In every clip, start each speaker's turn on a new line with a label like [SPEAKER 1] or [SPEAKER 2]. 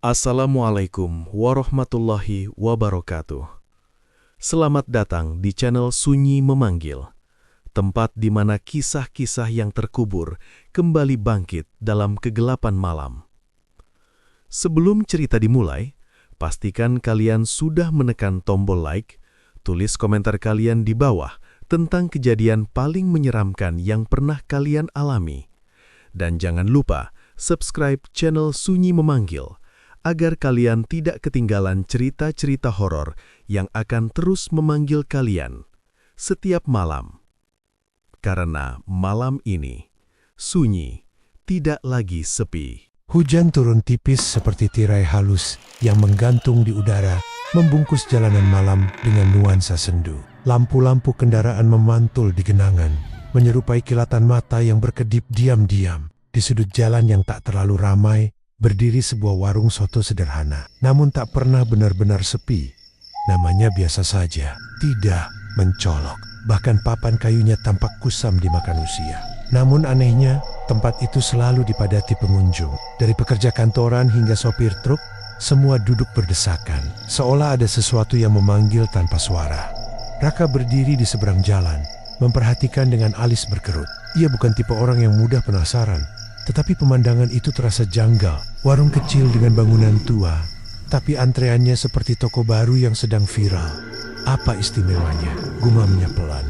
[SPEAKER 1] Assalamualaikum warahmatullahi wabarakatuh. Selamat datang di channel Sunyi Memanggil, tempat di mana kisah-kisah yang terkubur kembali bangkit dalam kegelapan malam. Sebelum cerita dimulai, pastikan kalian sudah menekan tombol like, tulis komentar kalian di bawah tentang kejadian paling menyeramkan yang pernah kalian alami. Dan jangan lupa subscribe channel Sunyi Memanggil, agar kalian tidak ketinggalan cerita-cerita horor yang akan terus memanggil kalian setiap malam. Karena malam ini, sunyi tidak lagi sepi.
[SPEAKER 2] Hujan turun tipis seperti tirai halus yang menggantung di udara, membungkus jalanan malam dengan nuansa sendu. Lampu-lampu kendaraan memantul di genangan, menyerupai kilatan mata yang berkedip diam-diam. Di sudut jalan yang tak terlalu ramai, berdiri sebuah warung soto sederhana, namun tak pernah benar-benar sepi. Namanya biasa saja, tidak mencolok. Bahkan papan kayunya tampak kusam dimakan usia. Namun anehnya, tempat itu selalu dipadati pengunjung. Dari pekerja kantoran hingga sopir truk, semua duduk berdesakan, seolah ada sesuatu yang memanggil tanpa suara. Raka berdiri di seberang jalan, memperhatikan dengan alis berkerut. Ia bukan tipe orang yang mudah penasaran, tetapi pemandangan itu terasa janggal. Warung kecil dengan bangunan tua, tapi antreannya seperti toko baru yang sedang viral. Apa istimewanya? Gumamnya pelan.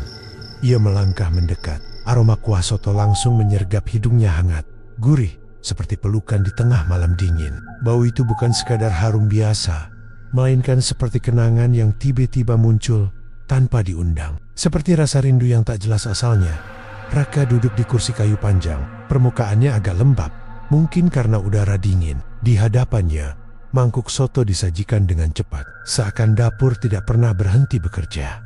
[SPEAKER 2] Ia melangkah mendekat. Aroma kuah soto langsung menyergap hidungnya hangat. Gurih, seperti pelukan di tengah malam dingin. Bau itu bukan sekadar harum biasa, melainkan seperti kenangan yang tiba-tiba muncul tanpa diundang. Seperti rasa rindu yang tak jelas asalnya. Raka duduk di kursi kayu panjang, permukaannya agak lembab, mungkin karena udara dingin. Di hadapannya, mangkuk soto disajikan dengan cepat, seakan dapur tidak pernah berhenti bekerja.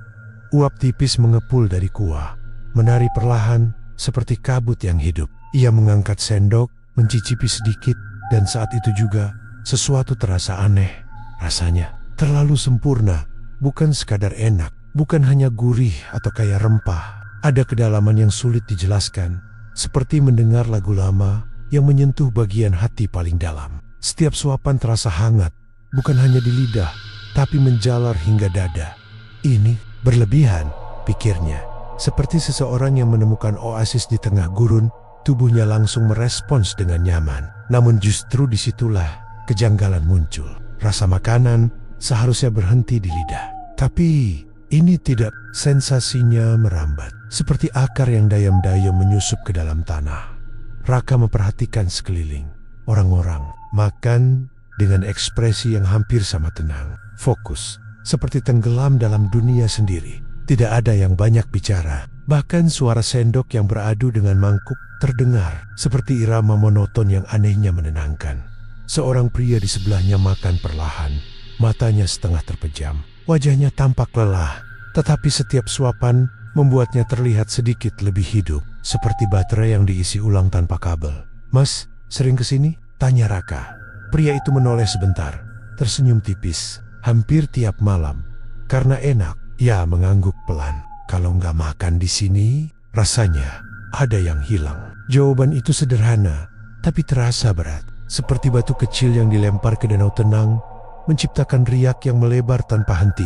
[SPEAKER 2] Uap tipis mengepul dari kuah, menari perlahan seperti kabut yang hidup. Ia mengangkat sendok, mencicipi sedikit, dan saat itu juga sesuatu terasa aneh. Rasanya terlalu sempurna, bukan sekadar enak, bukan hanya gurih atau kaya rempah. Ada kedalaman yang sulit dijelaskan, seperti mendengar lagu lama yang menyentuh bagian hati paling dalam. Setiap suapan terasa hangat, bukan hanya di lidah, tapi menjalar hingga dada. Ini berlebihan, pikirnya. Seperti seseorang yang menemukan oasis di tengah gurun, tubuhnya langsung merespons dengan nyaman. Namun justru disitulah kejanggalan muncul. Rasa makanan seharusnya berhenti di lidah, tapi ini tidak. Sensasinya merambat, seperti akar yang dayam-dayam menyusup ke dalam tanah. Raka memperhatikan sekeliling. Orang-orang makan dengan ekspresi yang hampir sama tenang, fokus, seperti tenggelam dalam dunia sendiri. Tidak ada yang banyak bicara. Bahkan suara sendok yang beradu dengan mangkuk terdengar, seperti irama monoton yang anehnya menenangkan. Seorang pria di sebelahnya makan perlahan, matanya setengah terpejam. Wajahnya tampak lelah, tetapi setiap suapan membuatnya terlihat sedikit lebih hidup, seperti baterai yang diisi ulang tanpa kabel. "Mas, sering kesini?" tanya Raka. Pria itu menoleh sebentar, tersenyum tipis. "Hampir tiap malam. Karena enak." Ia mengangguk pelan. "Kalau nggak makan di sini, rasanya ada yang hilang." Jawaban itu sederhana, tapi terasa berat. Seperti batu kecil yang dilempar ke danau tenang, menciptakan riak yang melebar tanpa henti.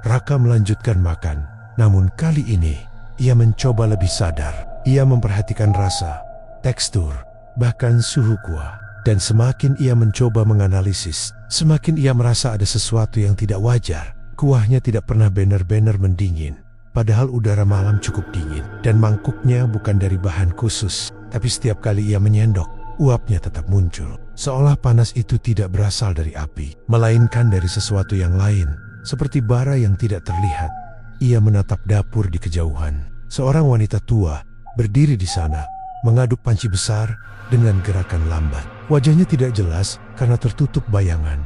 [SPEAKER 2] Raka melanjutkan makan, namun kali ini ia mencoba lebih sadar. Ia memperhatikan rasa, tekstur, bahkan suhu kuah. Dan semakin ia mencoba menganalisis, semakin ia merasa ada sesuatu yang tidak wajar. Kuahnya tidak pernah benar-benar mendingin, padahal udara malam cukup dingin. Dan mangkuknya bukan dari bahan khusus, tapi setiap kali ia menyendok, uapnya tetap muncul. Seolah panas itu tidak berasal dari api, melainkan dari sesuatu yang lain. Seperti bara yang tidak terlihat. Ia menatap dapur di kejauhan. Seorang wanita tua berdiri di sana, mengaduk panci besar dengan gerakan lambat. Wajahnya tidak jelas karena tertutup bayangan,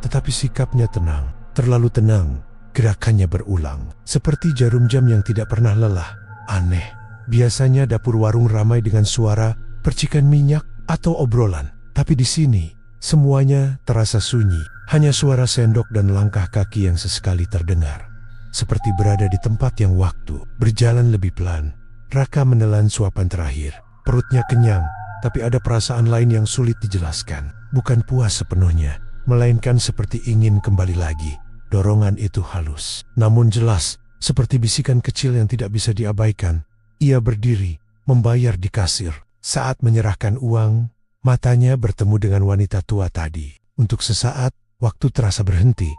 [SPEAKER 2] tetapi sikapnya tenang, terlalu tenang. Gerakannya berulang, seperti jarum jam yang tidak pernah lelah. Aneh, biasanya dapur warung ramai dengan suara percikan minyak atau obrolan, tapi di sini semuanya terasa sunyi. Hanya suara sendok dan langkah kaki yang sesekali terdengar. Seperti berada di tempat yang waktu berjalan lebih pelan. Raka menelan suapan terakhir. Perutnya kenyang, tapi ada perasaan lain yang sulit dijelaskan. bukan puas sepenuhnya, melainkan seperti ingin kembali lagi. Dorongan itu halus, namun jelas, seperti bisikan kecil yang tidak bisa diabaikan. Ia berdiri, membayar di kasir. Saat menyerahkan uang, matanya bertemu dengan wanita tua tadi. Untuk sesaat, waktu terasa berhenti.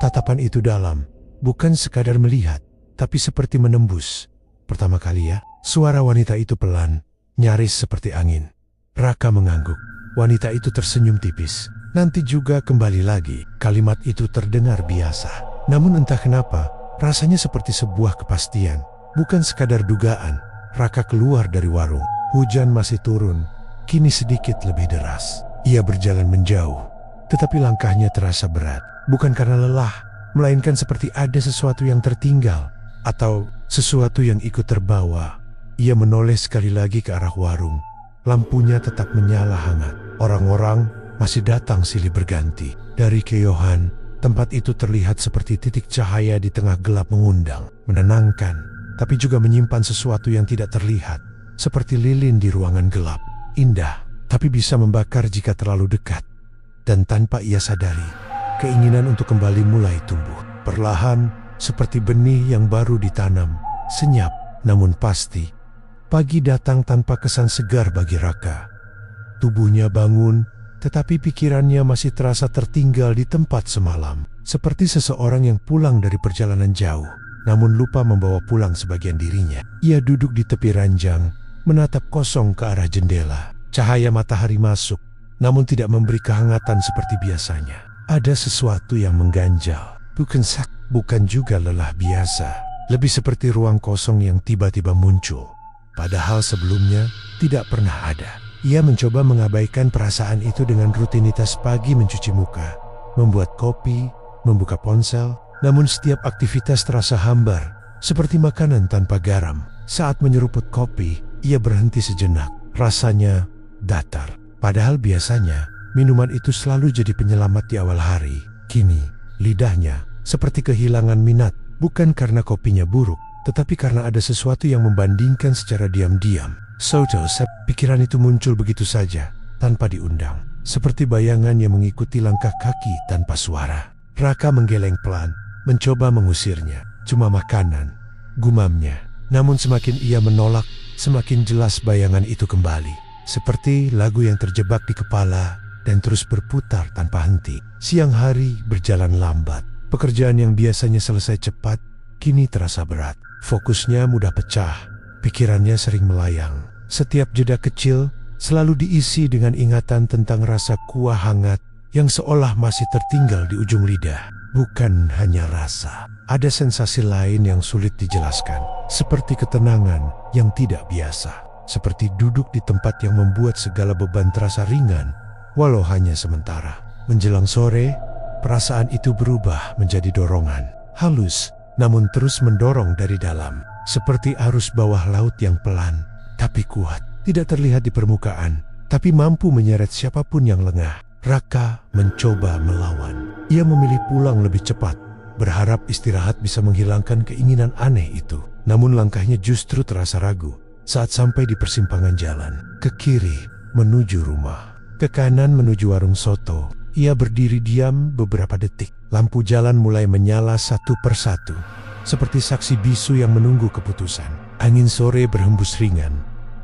[SPEAKER 2] Tatapan itu dalam, bukan sekadar melihat, tapi seperti menembus. Pertama kali suara wanita itu pelan, nyaris seperti angin. Raka mengangguk. Wanita itu tersenyum tipis. Nanti juga kembali lagi. Kalimat itu terdengar biasa. Namun entah kenapa, rasanya seperti sebuah kepastian. Bukan sekadar dugaan. Raka keluar dari warung. Hujan masih turun, kini sedikit lebih deras. Ia berjalan menjauh, tetapi langkahnya terasa berat. Bukan karena lelah, melainkan seperti ada sesuatu yang tertinggal, atau sesuatu yang ikut terbawa. Ia menoleh sekali lagi ke arah warung. Lampunya tetap menyala hangat. Orang-orang masih datang silih berganti. Dari kejauhan, tempat itu terlihat seperti titik cahaya di tengah gelap, mengundang, menenangkan, tapi juga menyimpan sesuatu yang tidak terlihat. Seperti lilin di ruangan gelap, indah, tapi bisa membakar jika terlalu dekat. Dan tanpa ia sadari, keinginan untuk kembali mulai tumbuh. Perlahan, seperti benih yang baru ditanam, senyap, namun pasti. Pagi datang tanpa kesan segar bagi Raka. Tubuhnya bangun, tetapi pikirannya masih terasa tertinggal di tempat semalam. Seperti seseorang yang pulang dari perjalanan jauh, namun lupa membawa pulang sebagian dirinya. Ia duduk di tepi ranjang, menatap kosong ke arah jendela. Cahaya matahari masuk, namun tidak memberi kehangatan seperti biasanya. Ada sesuatu yang mengganjal. Bukan juga lelah biasa. Lebih seperti ruang kosong yang tiba-tiba muncul. Padahal sebelumnya tidak pernah ada. Ia mencoba mengabaikan perasaan itu dengan rutinitas pagi mencuci muka, membuat kopi, membuka ponsel. Namun setiap aktivitas terasa hambar, seperti makanan tanpa garam. Saat menyeruput kopi, ia berhenti sejenak. Rasanya datar. Padahal biasanya, minuman itu selalu jadi penyelamat di awal hari. Kini, lidahnya seperti kehilangan minat. Bukan karena kopinya buruk, tetapi karena ada sesuatu yang membandingkan secara diam-diam. Pikiran itu muncul begitu saja, tanpa diundang. Seperti bayangan yang mengikuti langkah kaki tanpa suara. Raka menggeleng pelan, mencoba mengusirnya. Cuma makanan, gumamnya. Namun semakin ia menolak, semakin jelas bayangan itu kembali. Seperti lagu yang terjebak di kepala dan terus berputar tanpa henti. Siang hari berjalan lambat. Pekerjaan yang biasanya selesai cepat, kini terasa berat. Fokusnya mudah pecah, pikirannya sering melayang. Setiap jeda kecil selalu diisi dengan ingatan tentang rasa kuah hangat yang seolah masih tertinggal di ujung lidah. Bukan hanya rasa, ada sensasi lain yang sulit dijelaskan. Seperti ketenangan yang tidak biasa. Seperti duduk di tempat yang membuat segala beban terasa ringan, walau hanya sementara. Menjelang sore, perasaan itu berubah menjadi dorongan. Halus, namun terus mendorong dari dalam. Seperti arus bawah laut yang pelan, tapi kuat. Tidak terlihat di permukaan, tapi mampu menyeret siapapun yang lengah. Raka mencoba melawan. Ia memilih pulang lebih cepat, berharap istirahat bisa menghilangkan keinginan aneh itu. Namun langkahnya justru terasa ragu. Saat sampai di persimpangan jalan, ke kiri menuju rumah, ke kanan menuju warung soto. Ia berdiri diam beberapa detik. Lampu jalan mulai menyala satu persatu, seperti saksi bisu yang menunggu keputusan. Angin sore berhembus ringan,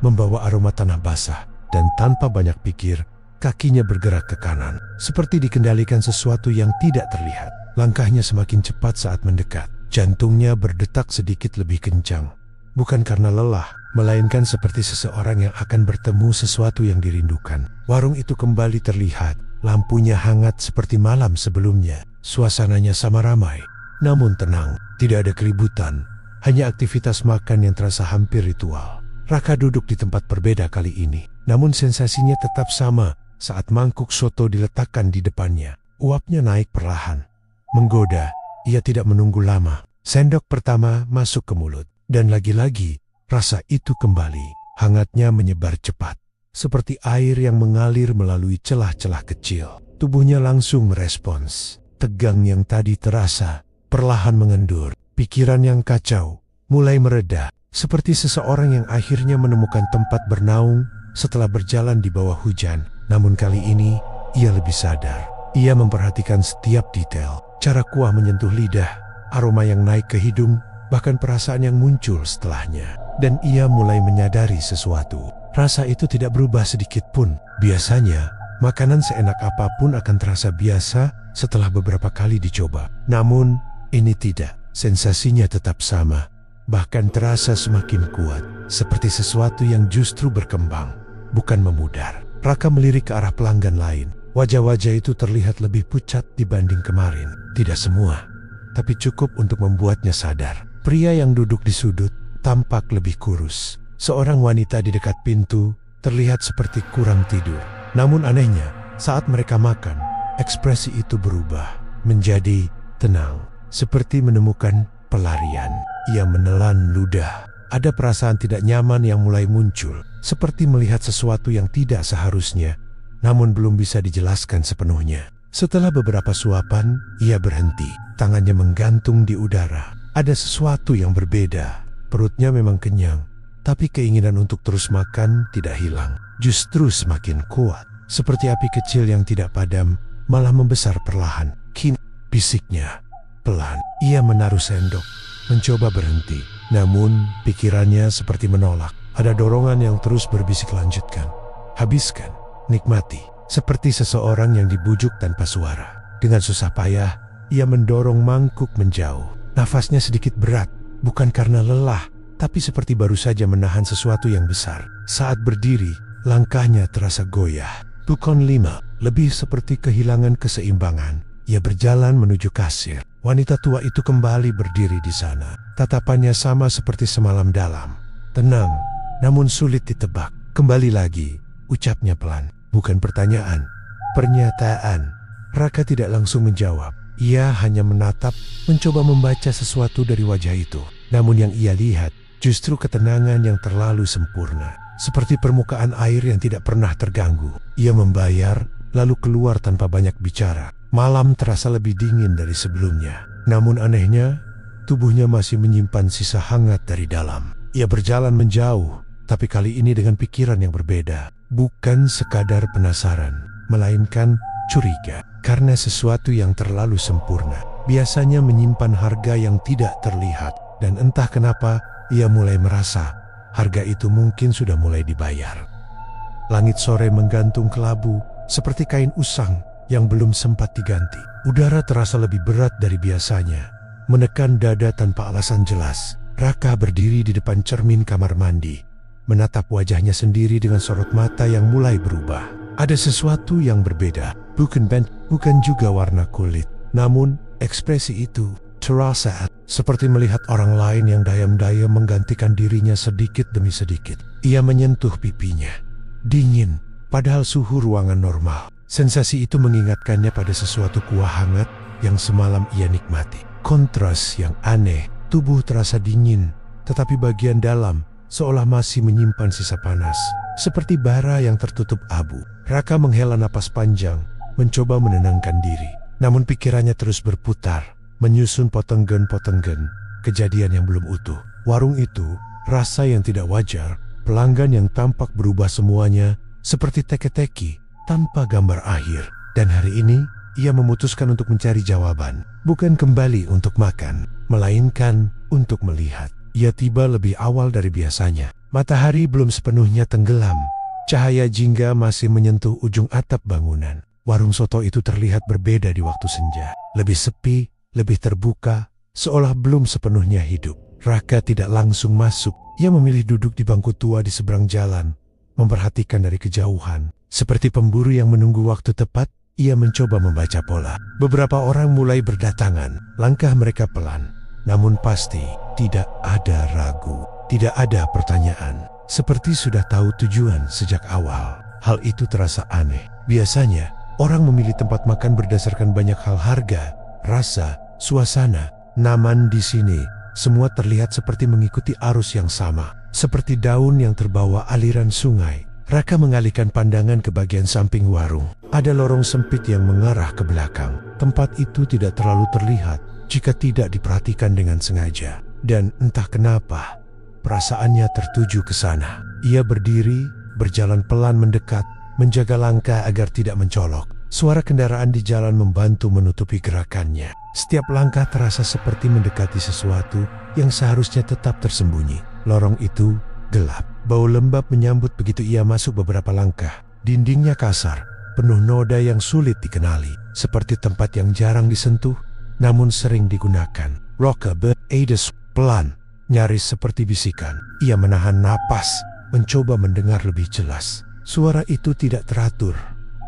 [SPEAKER 2] membawa aroma tanah basah, dan tanpa banyak pikir, kakinya bergerak ke kanan, seperti dikendalikan sesuatu yang tidak terlihat. Langkahnya semakin cepat saat mendekat. Jantungnya berdetak sedikit lebih kencang. Bukan karena lelah, melainkan seperti seseorang yang akan bertemu sesuatu yang dirindukan. Warung itu kembali terlihat. Lampunya hangat seperti malam sebelumnya. Suasananya sama ramai, namun tenang. Tidak ada keributan, hanya aktivitas makan yang terasa hampir ritual. Raka duduk di tempat berbeda kali ini, namun sensasinya tetap sama saat mangkuk soto diletakkan di depannya. Uapnya naik perlahan, menggoda. Ia tidak menunggu lama. Sendok pertama masuk ke mulut, dan lagi-lagi rasa itu kembali. Hangatnya menyebar cepat, seperti air yang mengalir melalui celah-celah kecil. Tubuhnya langsung merespons. Tegang yang tadi terasa perlahan mengendur. Pikiran yang kacau mulai mereda, seperti seseorang yang akhirnya menemukan tempat bernaung setelah berjalan di bawah hujan. Namun kali ini ia lebih sadar. Ia memperhatikan setiap detail, cara kuah menyentuh lidah, aroma yang naik ke hidung, bahkan perasaan yang muncul setelahnya. Dan ia mulai menyadari sesuatu. Rasa itu tidak berubah sedikit pun. Biasanya, makanan seenak apapun akan terasa biasa setelah beberapa kali dicoba. Namun, ini tidak. Sensasinya tetap sama. Bahkan terasa semakin kuat. Seperti sesuatu yang justru berkembang, bukan memudar. Raka melirik ke arah pelanggan lain. Wajah-wajah itu terlihat lebih pucat dibanding kemarin. Tidak semua, tapi cukup untuk membuatnya sadar. Pria yang duduk di sudut tampak lebih kurus. Seorang wanita di dekat pintu terlihat seperti kurang tidur. Namun anehnya, saat mereka makan, ekspresi itu berubah menjadi tenang, seperti menemukan pelarian. Ia menelan ludah. Ada perasaan tidak nyaman yang mulai muncul, seperti melihat sesuatu yang tidak seharusnya, namun belum bisa dijelaskan sepenuhnya. Setelah beberapa suapan, ia berhenti. Tangannya menggantung di udara. Ada sesuatu yang berbeda. Perutnya memang kenyang, tapi keinginan untuk terus makan tidak hilang. Justru semakin kuat. Seperti api kecil yang tidak padam, malah membesar perlahan. Kini, bisiknya pelan. Ia menaruh sendok, mencoba berhenti. Namun, pikirannya seperti menolak. Ada dorongan yang terus berbisik, lanjutkan. Habiskan, nikmati. Seperti seseorang yang dibujuk tanpa suara. Dengan susah payah, ia mendorong mangkuk menjauh. Nafasnya sedikit berat. Bukan karena lelah, tapi seperti baru saja menahan sesuatu yang besar. Saat berdiri, langkahnya terasa goyah. Bukan 5, lebih seperti kehilangan keseimbangan. Ia berjalan menuju kasir. Wanita tua itu kembali berdiri di sana. Tatapannya sama seperti semalam dalam. Tenang, namun sulit ditebak. Kembali lagi, ucapnya pelan. Bukan pertanyaan, pernyataan. Raka tidak langsung menjawab. Ia hanya menatap, mencoba membaca sesuatu dari wajah itu. Namun yang ia lihat justru ketenangan yang terlalu sempurna. Seperti permukaan air yang tidak pernah terganggu. Ia membayar, lalu keluar tanpa banyak bicara. Malam terasa lebih dingin dari sebelumnya. Namun anehnya, tubuhnya masih menyimpan sisa hangat dari dalam. Ia berjalan menjauh, tapi kali ini dengan pikiran yang berbeda. Bukan sekadar penasaran, melainkan curiga. Karena sesuatu yang terlalu sempurna biasanya menyimpan harga yang tidak terlihat. Dan entah kenapa, ia mulai merasa harga itu mungkin sudah mulai dibayar. Langit sore menggantung kelabu, seperti kain usang yang belum sempat diganti. Udara terasa lebih berat dari biasanya, menekan dada tanpa alasan jelas. Raka berdiri di depan cermin kamar mandi, menatap wajahnya sendiri dengan sorot mata yang mulai berubah. Ada sesuatu yang berbeda, bukan juga warna kulit. Namun, ekspresi itu terasa seperti melihat orang lain yang diam-diam menggantikan dirinya sedikit demi sedikit. Ia menyentuh pipinya. Dingin, padahal suhu ruangan normal. Sensasi itu mengingatkannya pada sesuatu kuah hangat yang semalam ia nikmati. Kontras yang aneh, tubuh terasa dingin, tetapi bagian dalam seolah masih menyimpan sisa panas. Seperti bara yang tertutup abu. Raka menghela napas panjang, mencoba menenangkan diri. Namun pikirannya terus berputar, menyusun potenggen-potenggen kejadian yang belum utuh. Warung itu, rasa yang tidak wajar, pelanggan yang tampak berubah semuanya, seperti teka-teki, tanpa gambar akhir. Dan hari ini, ia memutuskan untuk mencari jawaban. Bukan kembali untuk makan, melainkan untuk melihat. Ia tiba lebih awal dari biasanya. Matahari belum sepenuhnya tenggelam. Cahaya jingga masih menyentuh ujung atap bangunan. Warung soto itu terlihat berbeda di waktu senja. Lebih sepi, lebih terbuka, seolah belum sepenuhnya hidup. Raka tidak langsung masuk. Ia memilih duduk di bangku tua di seberang jalan, memperhatikan dari kejauhan. Seperti pemburu yang menunggu waktu tepat, ia mencoba membaca pola. Beberapa orang mulai berdatangan. Langkah mereka pelan, namun pasti tidak ada ragu. Tidak ada pertanyaan, seperti sudah tahu tujuan sejak awal. Hal itu terasa aneh. Biasanya, orang memilih tempat makan berdasarkan banyak hal: harga, rasa, suasana. Namun di sini, semua terlihat seperti mengikuti arus yang sama. Seperti daun yang terbawa aliran sungai. Raka mengalihkan pandangan ke bagian samping warung. Ada lorong sempit yang mengarah ke belakang. Tempat itu tidak terlalu terlihat jika tidak diperhatikan dengan sengaja. Dan entah kenapa, perasaannya tertuju ke sana. Ia berdiri, berjalan pelan mendekat, menjaga langkah agar tidak mencolok. Suara kendaraan di jalan membantu menutupi gerakannya. Setiap langkah terasa seperti mendekati sesuatu yang seharusnya tetap tersembunyi. Lorong itu gelap. Bau lembab menyambut begitu ia masuk beberapa langkah. Dindingnya kasar, penuh noda yang sulit dikenali. Seperti tempat yang jarang disentuh, namun sering digunakan. Rocker berades pelan, nyaris seperti bisikan. Ia menahan napas, mencoba mendengar lebih jelas. Suara itu tidak teratur,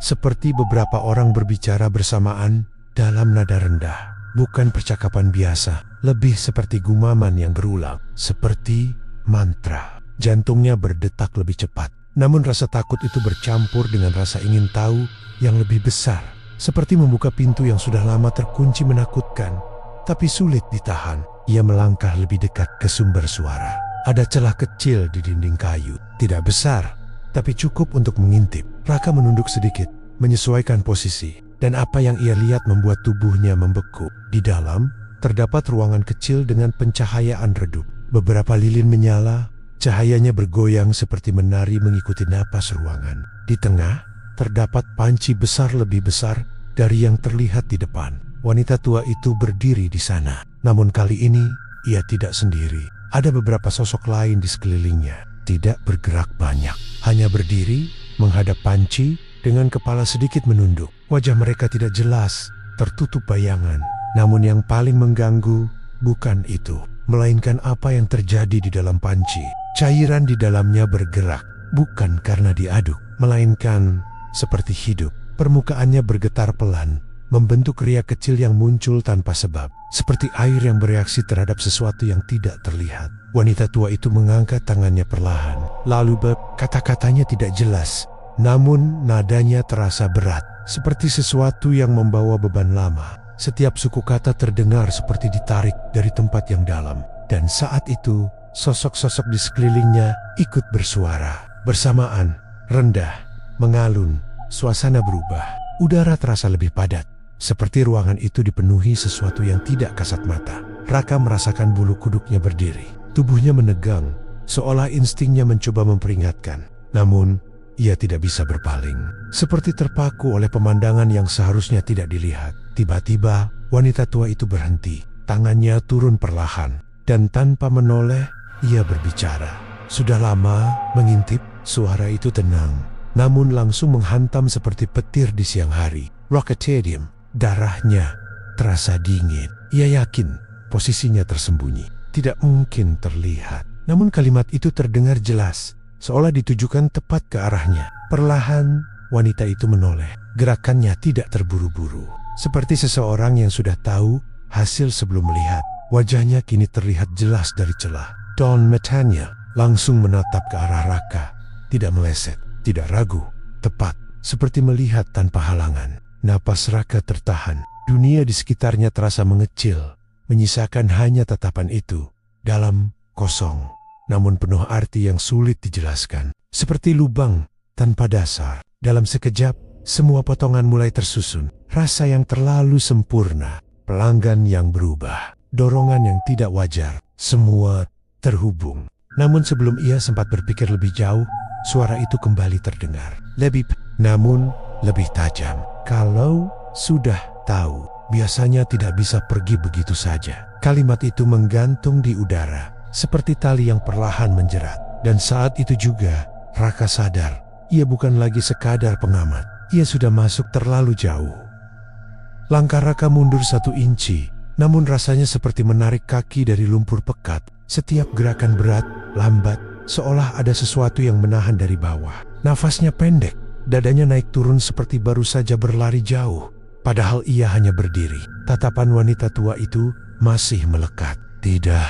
[SPEAKER 2] seperti beberapa orang berbicara bersamaan dalam nada rendah. Bukan percakapan biasa, lebih seperti gumaman yang berulang, seperti mantra. Jantungnya berdetak lebih cepat. Namun rasa takut itu bercampur dengan rasa ingin tahu yang lebih besar. Seperti membuka pintu yang sudah lama terkunci menakutkan, tapi sulit ditahan. Ia melangkah lebih dekat ke sumber suara. Ada celah kecil di dinding kayu. Tidak besar, tapi cukup untuk mengintip. Raka menunduk sedikit, menyesuaikan posisi. Dan apa yang ia lihat membuat tubuhnya membeku. Di dalam, terdapat ruangan kecil dengan pencahayaan redup. Beberapa lilin menyala, cahayanya bergoyang seperti menari mengikuti napas ruangan. Di tengah, terdapat panci besar lebih besar dari yang terlihat di depan. Wanita tua itu berdiri di sana. Namun kali ini, ia tidak sendiri. Ada beberapa sosok lain di sekelilingnya. Tidak bergerak banyak. Hanya berdiri, menghadap panci, dengan kepala sedikit menunduk. Wajah mereka tidak jelas, tertutup bayangan. Namun yang paling mengganggu, bukan itu, melainkan apa yang terjadi di dalam panci. Cairan di dalamnya bergerak, bukan karena diaduk, melainkan seperti hidup. Permukaannya bergetar pelan, membentuk riak kecil yang muncul tanpa sebab, seperti air yang bereaksi terhadap sesuatu yang tidak terlihat. Wanita tua itu mengangkat tangannya perlahan, lalu kata-katanya tidak jelas, namun nadanya terasa berat, seperti sesuatu yang membawa beban lama. Setiap suku kata terdengar seperti ditarik dari tempat yang dalam, dan saat itu sosok-sosok di sekelilingnya ikut bersuara. Bersamaan, rendah, mengalun, suasana berubah. Udara terasa lebih padat, seperti ruangan itu dipenuhi sesuatu yang tidak kasat mata. Raka merasakan bulu kuduknya berdiri. Tubuhnya menegang, seolah instingnya mencoba memperingatkan. Namun, ia tidak bisa berpaling. Seperti terpaku oleh pemandangan yang seharusnya tidak dilihat. Tiba-tiba, wanita tua itu berhenti. Tangannya turun perlahan, dan tanpa menoleh, ia berbicara. Sudah lama mengintip, suara itu tenang, namun langsung menghantam seperti petir di siang hari. Rocketadium, darahnya terasa dingin. Ia yakin posisinya tersembunyi, tidak mungkin terlihat. Namun kalimat itu terdengar jelas, seolah ditujukan tepat ke arahnya. Perlahan, wanita itu menoleh. Gerakannya tidak terburu-buru, seperti seseorang yang sudah tahu hasil sebelum melihat. Wajahnya kini terlihat jelas dari celah. Daun matanya langsung menatap ke arah Raka. Tidak meleset, tidak ragu, tepat, seperti melihat tanpa halangan. Napas Raka tertahan. Dunia di sekitarnya terasa mengecil, menyisakan hanya tatapan itu, dalam, kosong, namun penuh arti yang sulit dijelaskan. Seperti lubang tanpa dasar. Dalam sekejap, semua potongan mulai tersusun. Rasa yang terlalu sempurna, pelanggan yang berubah, dorongan yang tidak wajar, semua terhubung. Namun sebelum ia sempat berpikir lebih jauh, suara itu kembali terdengar. Namun lebih tajam. Kalau sudah tahu, biasanya tidak bisa pergi begitu saja. Kalimat itu menggantung di udara, seperti tali yang perlahan menjerat. Dan saat itu juga, Raka sadar, ia bukan lagi sekadar pengamat. Ia sudah masuk terlalu jauh. Langkah Raka mundur 1 inci, namun rasanya seperti menarik kaki dari lumpur pekat. Setiap gerakan berat, lambat, seolah ada sesuatu yang menahan dari bawah. Nafasnya pendek, dadanya naik turun seperti baru saja berlari jauh. Padahal ia hanya berdiri. Tatapan wanita tua itu masih melekat. Tidak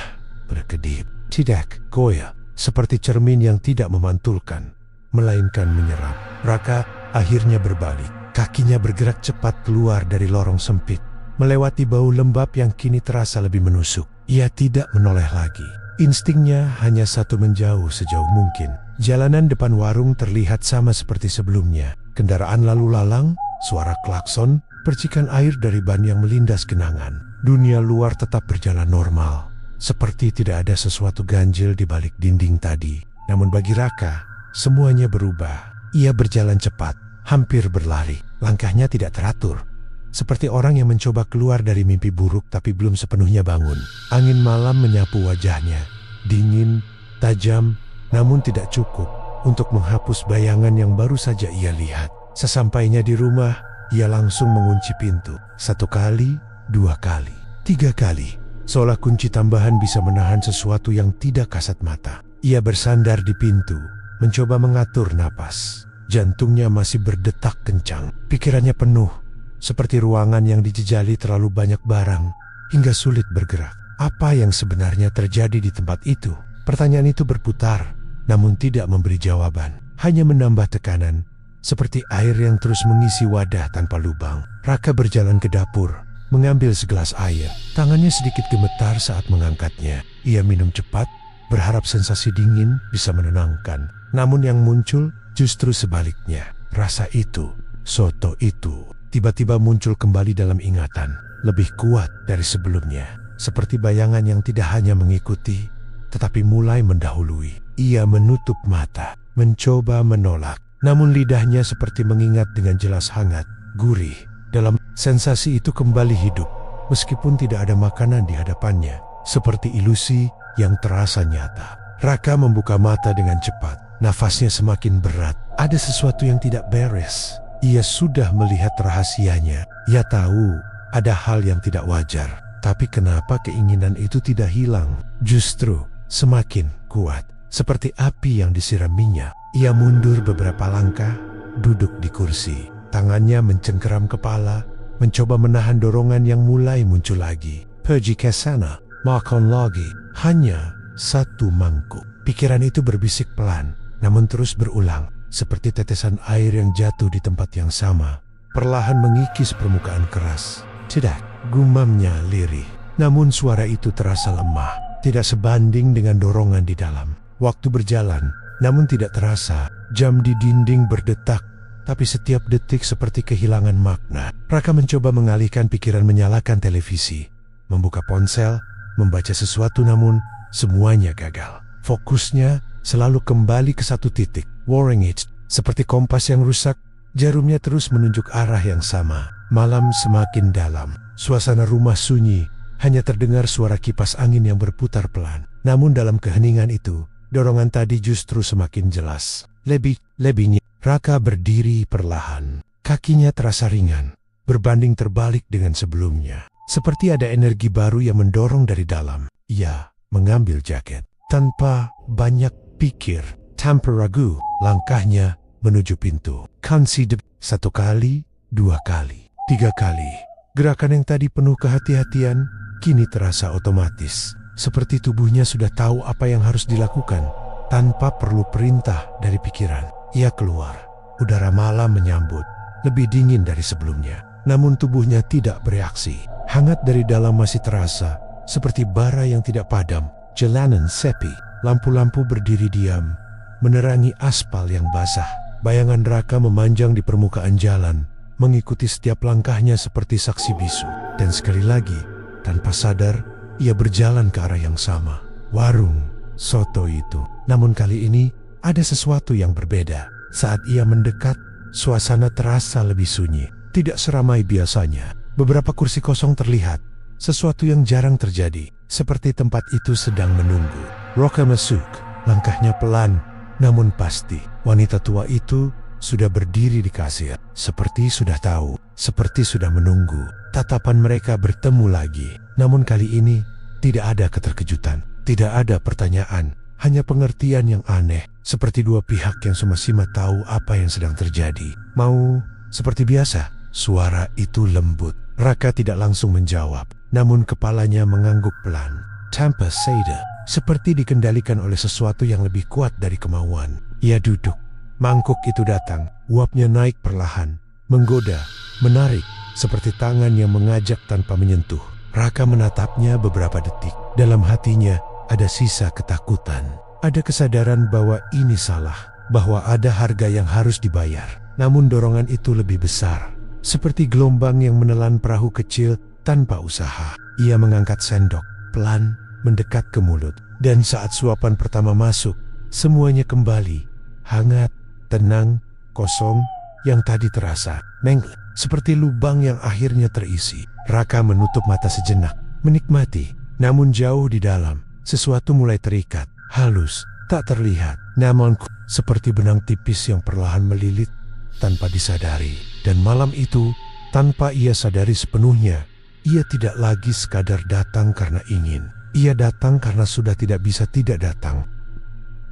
[SPEAKER 2] berkedip, tidak goyah, seperti cermin yang tidak memantulkan, melainkan menyerap. Raka akhirnya berbalik. Kakinya bergerak cepat keluar dari lorong sempit, melewati bau lembab yang kini terasa lebih menusuk. Ia tidak menoleh lagi. Instingnya hanya satu, menjauh sejauh mungkin. Jalanan depan warung terlihat sama seperti sebelumnya. Kendaraan lalu lalang, suara klakson, percikan air dari ban yang melindas genangan. Dunia luar tetap berjalan normal, seperti tidak ada sesuatu ganjil di balik dinding tadi. Namun bagi Raka, semuanya berubah. Ia berjalan cepat, hampir berlari. Langkahnya tidak teratur, seperti orang yang mencoba keluar dari mimpi buruk tapi belum sepenuhnya bangun. Angin malam menyapu wajahnya, dingin, tajam, namun tidak cukup untuk menghapus bayangan yang baru saja ia lihat. Sesampainya di rumah, ia langsung mengunci pintu. 1 kali, 2 kali, 3 kali. Seolah kunci tambahan bisa menahan sesuatu yang tidak kasat mata. Ia bersandar di pintu, mencoba mengatur napas. Jantungnya masih berdetak kencang. Pikirannya penuh, seperti ruangan yang dijejali terlalu banyak barang, hingga sulit bergerak. Apa yang sebenarnya terjadi di tempat itu? Pertanyaan itu berputar, namun tidak memberi jawaban. Hanya menambah tekanan, seperti air yang terus mengisi wadah tanpa lubang. Raka berjalan ke dapur, mengambil segelas air. Tangannya sedikit gemetar saat mengangkatnya. Ia minum cepat, berharap sensasi dingin bisa menenangkan. Namun yang muncul justru sebaliknya. Rasa itu, soto itu, tiba-tiba muncul kembali dalam ingatan. Lebih kuat dari sebelumnya. Seperti bayangan yang tidak hanya mengikuti, tetapi mulai mendahului. Ia menutup mata, mencoba menolak. Namun lidahnya seperti mengingat dengan jelas hangat, gurih. Dalam sensasi itu kembali hidup, meskipun tidak ada makanan di hadapannya. Seperti ilusi yang terasa nyata. Raka membuka mata dengan cepat. Nafasnya semakin berat. Ada sesuatu yang tidak beres. Ia sudah melihat rahasianya. Ia tahu ada hal yang tidak wajar. Tapi kenapa keinginan itu tidak hilang? Justru semakin kuat. Seperti api yang disiram minyak. Ia mundur beberapa langkah, duduk di kursi. Tangannya mencengkeram kepala, mencoba menahan dorongan yang mulai muncul lagi. Pergi ke sana, makan lagi. Hanya 1 mangkuk. Pikiran itu berbisik pelan, namun terus berulang. Seperti tetesan air yang jatuh di tempat yang sama. Perlahan mengikis permukaan keras. Cedak, gumamnya lirih. Namun suara itu terasa lemah. Tidak sebanding dengan dorongan di dalam. Waktu berjalan, namun tidak terasa. Jam di dinding berdetak, tapi setiap detik seperti kehilangan makna. Raka mencoba mengalihkan pikiran, menyalakan televisi, membuka ponsel, membaca sesuatu, namun semuanya gagal. Fokusnya selalu kembali ke satu titik. Warring it, seperti kompas yang rusak, jarumnya terus menunjuk arah yang sama. Malam semakin dalam. Suasana rumah sunyi, hanya terdengar suara kipas angin yang berputar pelan. Namun dalam keheningan itu, dorongan tadi justru semakin jelas. Lebihnya, Raka berdiri perlahan. Kakinya terasa ringan, berbanding terbalik dengan sebelumnya. Seperti ada energi baru yang mendorong dari dalam. Ia mengambil jaket. Tanpa banyak pikir, tanpa ragu, langkahnya menuju pintu. Consider 1 kali, 2 kali, 3 kali. Gerakan yang tadi penuh kehati-hatian, kini terasa otomatis. Seperti tubuhnya sudah tahu apa yang harus dilakukan, tanpa perlu perintah dari pikiran. Ia keluar. Udara malam menyambut, lebih dingin dari sebelumnya. Namun tubuhnya tidak bereaksi. Hangat dari dalam masih terasa, seperti bara yang tidak padam. Jalanan sepi, lampu-lampu berdiri diam, menerangi aspal yang basah. Bayangan Raka memanjang di permukaan jalan, mengikuti setiap langkahnya seperti saksi bisu. Dan sekali lagi, tanpa sadar, ia berjalan ke arah yang sama. Warung soto itu. Namun kali ini, ada sesuatu yang berbeda. Saat ia mendekat, suasana terasa lebih sunyi. Tidak seramai biasanya. Beberapa kursi kosong terlihat. Sesuatu yang jarang terjadi. Seperti tempat itu sedang menunggu. Raka masuk. Langkahnya pelan, namun pasti. Wanita tua itu sudah berdiri di kasir. Seperti sudah tahu. Seperti sudah menunggu. Tatapan mereka bertemu lagi. Namun kali ini, tidak ada keterkejutan. Tidak ada pertanyaan. Hanya pengertian yang aneh. Seperti dua pihak yang sama-sama tahu apa yang sedang terjadi. Mau seperti biasa. Suara itu lembut. Raka tidak langsung menjawab. Namun kepalanya mengangguk pelan. Tanpa sadar. Seperti dikendalikan oleh sesuatu yang lebih kuat dari kemauan. Ia duduk. Mangkuk itu datang. Uapnya naik perlahan. Menggoda. Menarik. Seperti tangan yang mengajak tanpa menyentuh. Raka menatapnya beberapa detik. Dalam hatinya ada sisa ketakutan. Ada kesadaran bahwa ini salah. Bahwa ada harga yang harus dibayar. Namun dorongan itu lebih besar. Seperti gelombang yang menelan perahu kecil tanpa usaha. Ia mengangkat sendok. Pelan mendekat ke mulut. Dan saat suapan pertama masuk, semuanya kembali. Hangat, tenang, kosong, yang tadi terasa mengel, seperti lubang yang akhirnya terisi. Raka menutup mata sejenak, menikmati. Namun jauh di dalam, sesuatu mulai terikat, halus, tak terlihat, namun seperti benang tipis yang perlahan melilit tanpa disadari. Dan malam itu, tanpa ia sadari sepenuhnya, ia tidak lagi sekadar datang karena ingin. Ia datang karena sudah tidak bisa tidak datang.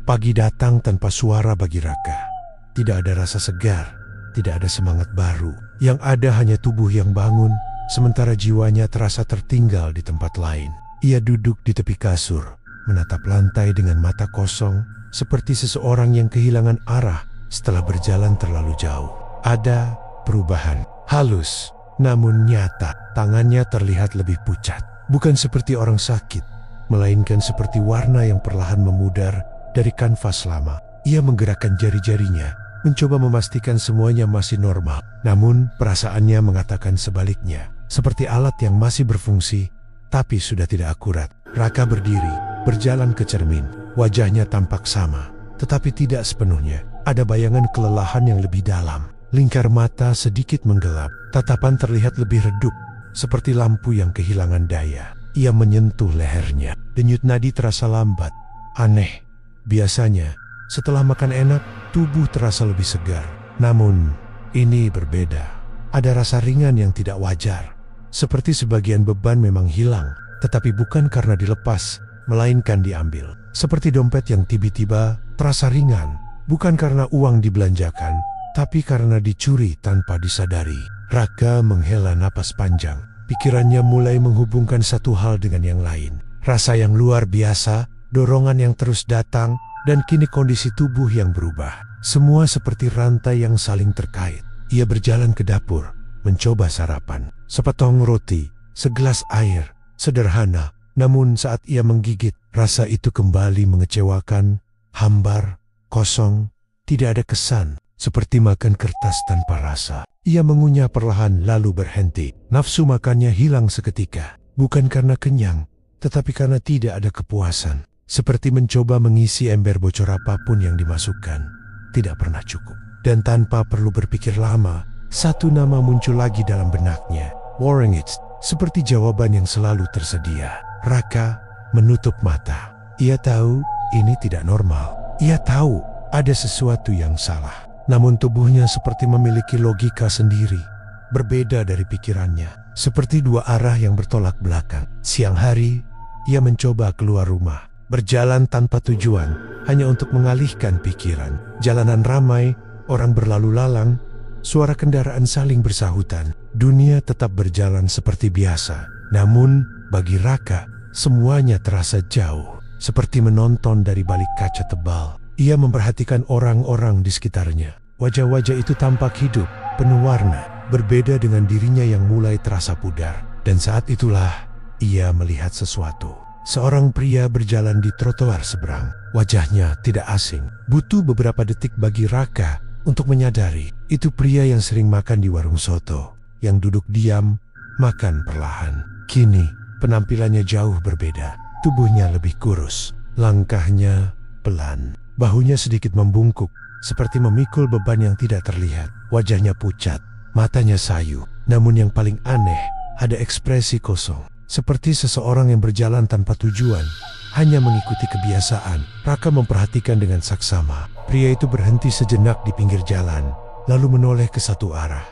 [SPEAKER 2] Pagi datang tanpa suara bagi Raka. Tidak ada rasa segar, tidak ada semangat baru. Yang ada hanya tubuh yang bangun, sementara jiwanya terasa tertinggal di tempat lain. Ia duduk di tepi kasur, menatap lantai dengan mata kosong, seperti seseorang yang kehilangan arah setelah berjalan terlalu jauh. Ada perubahan, halus, namun nyata. Tangannya terlihat lebih pucat. Bukan seperti orang sakit, melainkan seperti warna yang perlahan memudar dari kanvas lama. Ia menggerakkan jari-jarinya, mencoba memastikan semuanya masih normal. Namun perasaannya mengatakan sebaliknya. Seperti alat yang masih berfungsi, tapi sudah tidak akurat. Raka berdiri, berjalan ke cermin. Wajahnya tampak sama, tetapi tidak sepenuhnya. Ada bayangan kelelahan yang lebih dalam. Lingkar mata sedikit menggelap. Tatapan terlihat lebih redup, seperti lampu yang kehilangan daya. Ia menyentuh lehernya. Denyut nadi terasa lambat. Aneh. Biasanya, setelah makan enak, tubuh terasa lebih segar. Namun, ini berbeda. Ada rasa ringan yang tidak wajar. Seperti sebagian beban memang hilang, tetapi bukan karena dilepas, melainkan diambil. Seperti dompet yang tiba-tiba terasa ringan, bukan karena uang dibelanjakan, tapi karena dicuri tanpa disadari. Raka menghela napas panjang. Pikirannya mulai menghubungkan satu hal dengan yang lain. Rasa yang luar biasa, dorongan yang terus datang, dan kini kondisi tubuh yang berubah. Semua seperti rantai yang saling terkait. Ia berjalan ke dapur, mencoba sarapan. Sepotong roti, segelas air, sederhana. Namun saat ia menggigit, rasa itu kembali mengecewakan, hambar, kosong, tidak ada kesan. Seperti makan kertas tanpa rasa. Ia mengunyah perlahan lalu berhenti. Nafsu makannya hilang seketika. Bukan karena kenyang, tetapi karena tidak ada kepuasan. Seperti mencoba mengisi ember bocor apapun yang dimasukkan. Tidak pernah cukup. Dan tanpa perlu berpikir lama, satu nama muncul lagi dalam benaknya. Warrenitz, seperti jawaban yang selalu tersedia. Raka menutup mata. Ia tahu ini tidak normal. Ia tahu ada sesuatu yang salah. Namun tubuhnya seperti memiliki logika sendiri, berbeda dari pikirannya, seperti dua arah yang bertolak belakang. Siang hari, ia mencoba keluar rumah, berjalan tanpa tujuan, hanya untuk mengalihkan pikiran. Jalanan ramai, orang berlalu lalang, suara kendaraan saling bersahutan. Dunia tetap berjalan seperti biasa. Namun, bagi Raka, semuanya terasa jauh, seperti menonton dari balik kaca tebal. Ia memperhatikan orang-orang di sekitarnya. Wajah-wajah itu tampak hidup, penuh warna, berbeda dengan dirinya yang mulai terasa pudar. Dan saat itulah, ia melihat sesuatu. Seorang pria berjalan di trotoar seberang. Wajahnya tidak asing. Butuh beberapa detik bagi Raka untuk menyadari. Itu pria yang sering makan di warung soto, yang duduk diam, makan perlahan. Kini, penampilannya jauh berbeda. Tubuhnya lebih kurus, langkahnya pelan. Bahunya sedikit membungkuk, seperti memikul beban yang tidak terlihat. Wajahnya pucat, matanya sayu. Namun yang paling aneh, ada ekspresi kosong. Seperti seseorang yang berjalan tanpa tujuan, hanya mengikuti kebiasaan. Raka memperhatikan dengan saksama. Pria itu berhenti sejenak di pinggir jalan, lalu menoleh ke satu arah.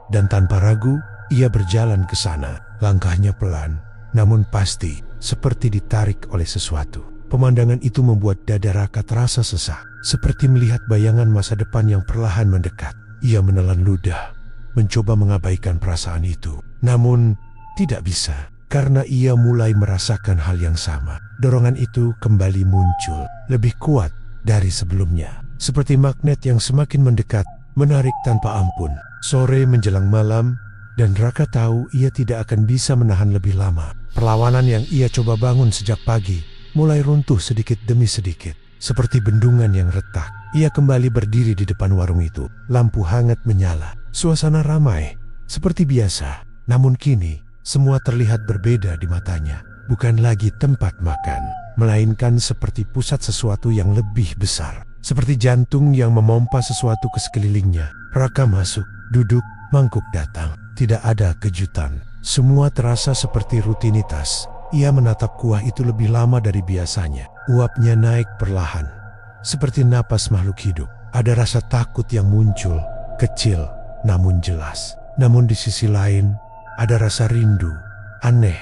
[SPEAKER 2] Dan tanpa ragu, ia berjalan ke sana. Langkahnya pelan, namun pasti, seperti ditarik oleh sesuatu. Pemandangan itu membuat dada Raka terasa sesak, seperti melihat bayangan masa depan yang perlahan mendekat. Ia menelan ludah, mencoba mengabaikan perasaan itu. Namun, tidak bisa, karena ia mulai merasakan hal yang sama. Dorongan itu kembali muncul, lebih kuat dari sebelumnya. Seperti magnet yang semakin mendekat, menarik tanpa ampun. Sore menjelang malam, dan Raka tahu ia tidak akan bisa menahan lebih lama. Perlawanan yang ia coba bangun sejak pagi mulai runtuh sedikit demi sedikit, seperti bendungan yang retak. Ia kembali berdiri di depan warung itu. Lampu hangat menyala. Suasana ramai, seperti biasa. Namun kini, semua terlihat berbeda di matanya. bukan lagi tempat makan, melainkan seperti pusat sesuatu yang lebih besar. Seperti jantung yang memompa sesuatu ke sekelilingnya. Raka masuk, duduk, mangkuk datang. Tidak ada kejutan. Semua terasa seperti rutinitas. Ia menatap kuah itu lebih lama dari biasanya. Uapnya naik perlahan. Seperti napas makhluk hidup. Ada rasa takut yang muncul, kecil, namun jelas. Namun di sisi lain, ada rasa rindu, aneh,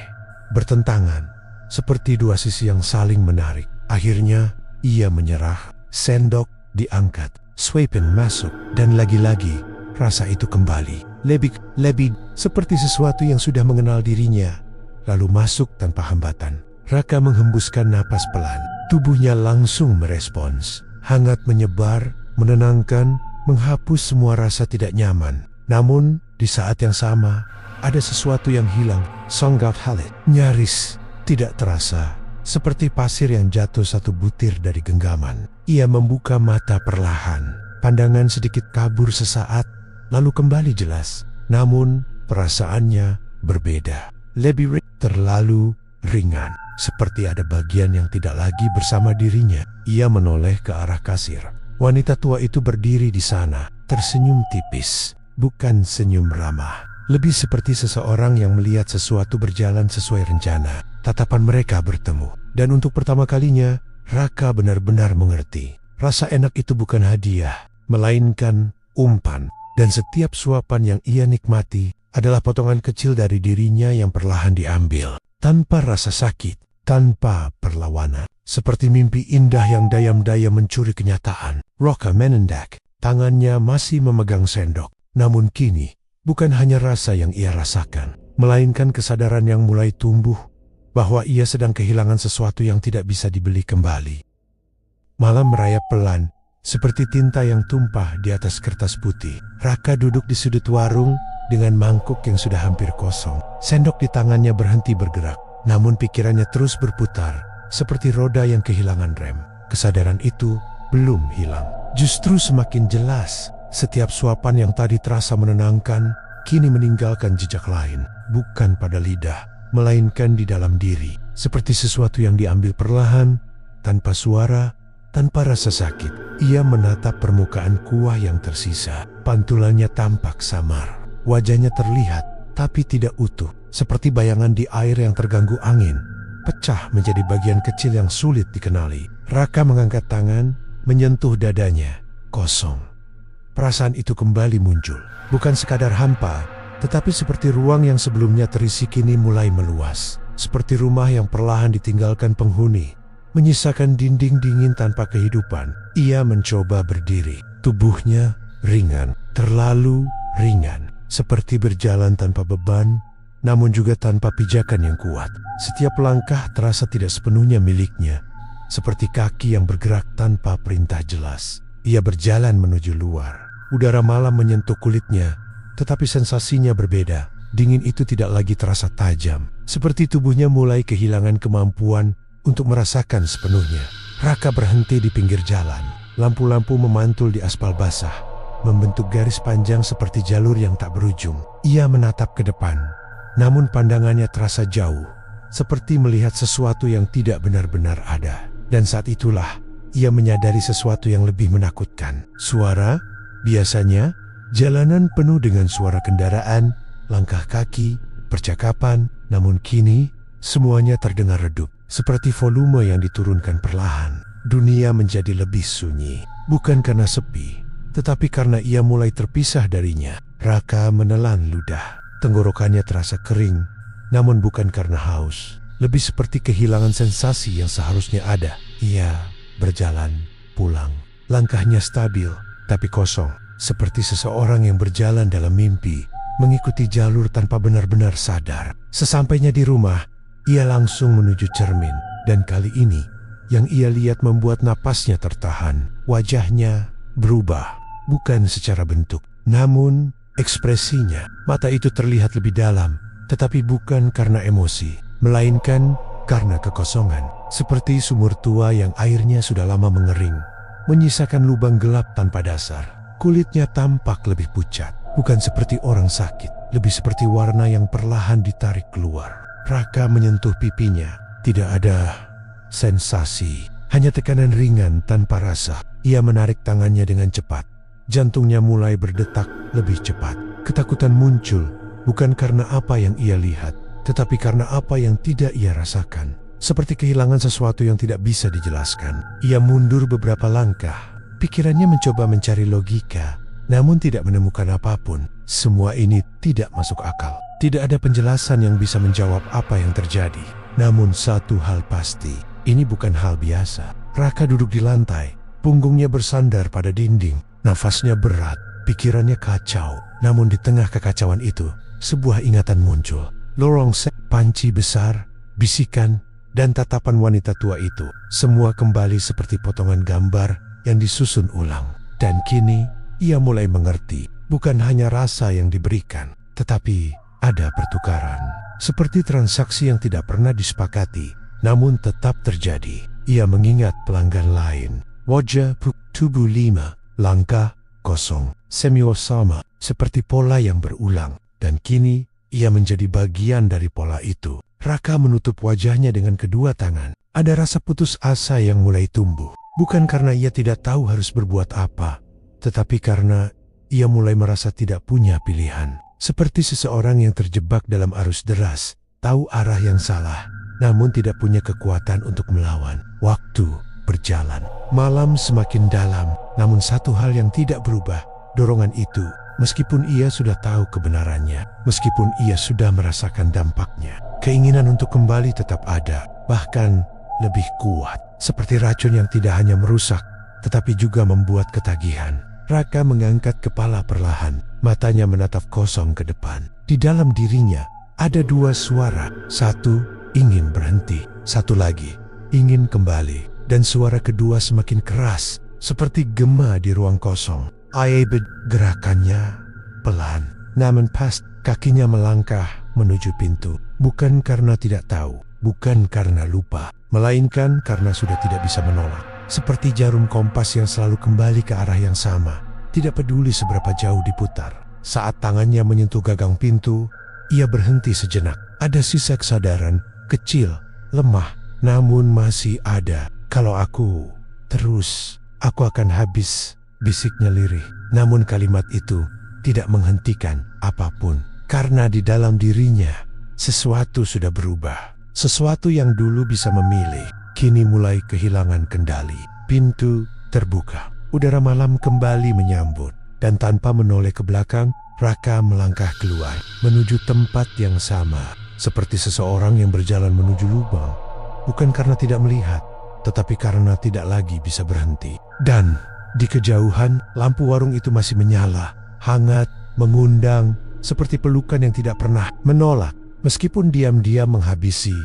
[SPEAKER 2] bertentangan. Seperti dua sisi yang saling menarik. Akhirnya, ia menyerah. Sendok diangkat, Swapen masuk, dan lagi-lagi rasa itu kembali. Lebih seperti sesuatu yang sudah mengenal dirinya, lalu masuk tanpa hambatan. Raka menghembuskan napas pelan. Tubuhnya langsung merespons. Hangat menyebar, menenangkan, menghapus semua rasa tidak nyaman. Namun, di saat yang sama, ada sesuatu yang hilang. Songgat Halit nyaris tidak terasa. Seperti pasir yang jatuh satu butir dari genggaman. Ia membuka mata perlahan. Pandangan sedikit kabur sesaat, lalu kembali jelas. Namun, perasaannya berbeda. Lebih terlalu ringan. Seperti ada bagian yang tidak lagi bersama dirinya. Ia menoleh ke arah kasir. Wanita tua itu berdiri di sana, tersenyum tipis. Bukan senyum ramah. Lebih seperti seseorang yang melihat sesuatu berjalan sesuai rencana. Tatapan mereka bertemu. Dan untuk pertama kalinya, Raka benar-benar mengerti. Rasa enak itu bukan hadiah, melainkan umpan. Dan setiap suapan yang ia nikmati adalah potongan kecil dari dirinya yang perlahan diambil. Tanpa rasa sakit, tanpa perlawanan. Seperti mimpi indah yang dayam-dayam mencuri kenyataan. Raka menendak, tangannya masih memegang sendok. Namun kini, bukan hanya rasa yang ia rasakan, melainkan kesadaran yang mulai tumbuh bahwa ia sedang kehilangan sesuatu yang tidak bisa dibeli kembali. Malam merayap pelan, seperti tinta yang tumpah di atas kertas putih. Raka duduk di sudut warung dengan mangkuk yang sudah hampir kosong. Sendok di tangannya berhenti bergerak, namun pikirannya terus berputar, seperti roda yang kehilangan rem. Kesadaran itu belum hilang. Justru semakin jelas, setiap suapan yang tadi terasa menenangkan, kini meninggalkan jejak lain, bukan pada lidah, melainkan di dalam diri, seperti sesuatu yang diambil perlahan, tanpa suara, tanpa rasa sakit. Ia menatap permukaan kuah yang tersisa. Pantulannya tampak samar. Wajahnya terlihat, tapi tidak utuh, seperti bayangan di air yang terganggu angin, pecah menjadi bagian kecil yang sulit dikenali. Raka mengangkat tangan, menyentuh dadanya, kosong. Perasaan itu kembali muncul, bukan sekadar hampa, tetapi seperti ruang yang sebelumnya terisi kini mulai meluas. Seperti rumah yang perlahan ditinggalkan penghuni, menyisakan dinding dingin tanpa kehidupan. Ia mencoba berdiri. Tubuhnya ringan, terlalu ringan. Seperti berjalan tanpa beban, namun juga tanpa pijakan yang kuat. Setiap langkah terasa tidak sepenuhnya miliknya. Seperti kaki yang bergerak tanpa perintah jelas. Ia berjalan menuju luar. Udara malam menyentuh kulitnya, tetapi sensasinya berbeda. Dingin itu tidak lagi terasa tajam. Seperti tubuhnya mulai kehilangan kemampuan untuk merasakan sepenuhnya. Raka berhenti di pinggir jalan. Lampu-lampu memantul di aspal basah, membentuk garis panjang seperti jalur yang tak berujung. Ia menatap ke depan, namun pandangannya terasa jauh, seperti melihat sesuatu yang tidak benar-benar ada. Dan saat itulah, ia menyadari sesuatu yang lebih menakutkan. Suara. Biasanya, jalanan penuh dengan suara kendaraan, langkah kaki, percakapan, namun kini semuanya terdengar redup, seperti volume yang diturunkan perlahan. Dunia menjadi lebih sunyi, bukan karena sepi, tetapi karena ia mulai terpisah darinya. Raka menelan ludah, tenggorokannya terasa kering, namun bukan karena haus, lebih seperti kehilangan sensasi yang seharusnya ada. Ia berjalan pulang, langkahnya stabil, tapi kosong, seperti seseorang yang berjalan dalam mimpi, mengikuti jalur tanpa benar-benar sadar. Sesampainya di rumah, ia langsung menuju cermin, dan kali ini, yang ia lihat membuat napasnya tertahan. Wajahnya berubah, bukan secara bentuk, namun ekspresinya. Mata itu terlihat lebih dalam, tetapi bukan karena emosi, melainkan karena kekosongan. Seperti sumur tua yang airnya sudah lama mengering, menyisakan lubang gelap tanpa dasar. Kulitnya tampak lebih pucat, bukan seperti orang sakit, lebih seperti warna yang perlahan ditarik keluar. Raka menyentuh pipinya. Tidak ada sensasi, hanya tekanan ringan tanpa rasa. Ia menarik tangannya dengan cepat. Jantungnya mulai berdetak lebih cepat. Ketakutan muncul, bukan karena apa yang ia lihat, tetapi karena apa yang tidak ia rasakan. Seperti kehilangan sesuatu yang tidak bisa dijelaskan. Ia mundur beberapa langkah. Pikirannya mencoba mencari logika, namun tidak menemukan apapun. Semua ini tidak masuk akal. Tidak ada penjelasan yang bisa menjawab apa yang terjadi. Namun satu hal pasti, ini bukan hal biasa. Raka duduk di lantai, punggungnya bersandar pada dinding, nafasnya berat, pikirannya kacau. Namun di tengah kekacauan itu, sebuah ingatan muncul. Lorong panci besar, bisikan, dan tatapan wanita tua itu. Semua kembali seperti potongan gambar yang disusun ulang. Dan kini, ia mulai mengerti. Bukan hanya rasa yang diberikan, tetapi ada pertukaran. Seperti transaksi yang tidak pernah disepakati, namun tetap terjadi. Ia mengingat pelanggan lain. Wajah tubuh 5, langkah, kosong, semiosama, seperti pola yang berulang. Dan kini, ia menjadi bagian dari pola itu. Raka menutup wajahnya dengan kedua tangan. Ada rasa putus asa yang mulai tumbuh. Bukan karena ia tidak tahu harus berbuat apa, tetapi karena ia mulai merasa tidak punya pilihan. Seperti seseorang yang terjebak dalam arus deras, tahu arah yang salah, namun tidak punya kekuatan untuk melawan. Waktu berjalan. Malam semakin dalam, namun satu hal yang tidak berubah, dorongan itu. Meskipun ia sudah tahu kebenarannya, meskipun ia sudah merasakan dampaknya, keinginan untuk kembali tetap ada, bahkan lebih kuat. Seperti racun yang tidak hanya merusak, tetapi juga membuat ketagihan. Raka mengangkat kepala perlahan, matanya menatap kosong ke depan. Di dalam dirinya ada dua suara. Satu ingin berhenti, satu lagi ingin kembali. Dan suara kedua semakin keras, seperti gema di ruang kosong. Gerakannya pelan, namun pas kakinya melangkah menuju pintu. Bukan karena tidak tahu, bukan karena lupa, melainkan karena sudah tidak bisa menolak. Seperti jarum kompas yang selalu kembali ke arah yang sama, tidak peduli seberapa jauh diputar. Saat tangannya menyentuh gagang pintu, ia berhenti sejenak. Ada sisa kesadaran, kecil, lemah, namun masih ada. Kalau aku terus, aku akan habis, bisiknya lirih. Namun kalimat itu tidak menghentikan apapun, karena di dalam dirinya sesuatu sudah berubah. Sesuatu yang dulu bisa memilih, kini mulai kehilangan kendali. Pintu terbuka, udara malam kembali menyambut, dan tanpa menoleh ke belakang, Raka melangkah keluar, menuju tempat yang sama, seperti seseorang yang berjalan menuju lubang. Bukan karena tidak melihat, tetapi karena tidak lagi bisa berhenti. Dan di kejauhan, lampu warung itu masih menyala, hangat, mengundang, seperti pelukan yang tidak pernah menolak, meskipun diam-diam menghabisi.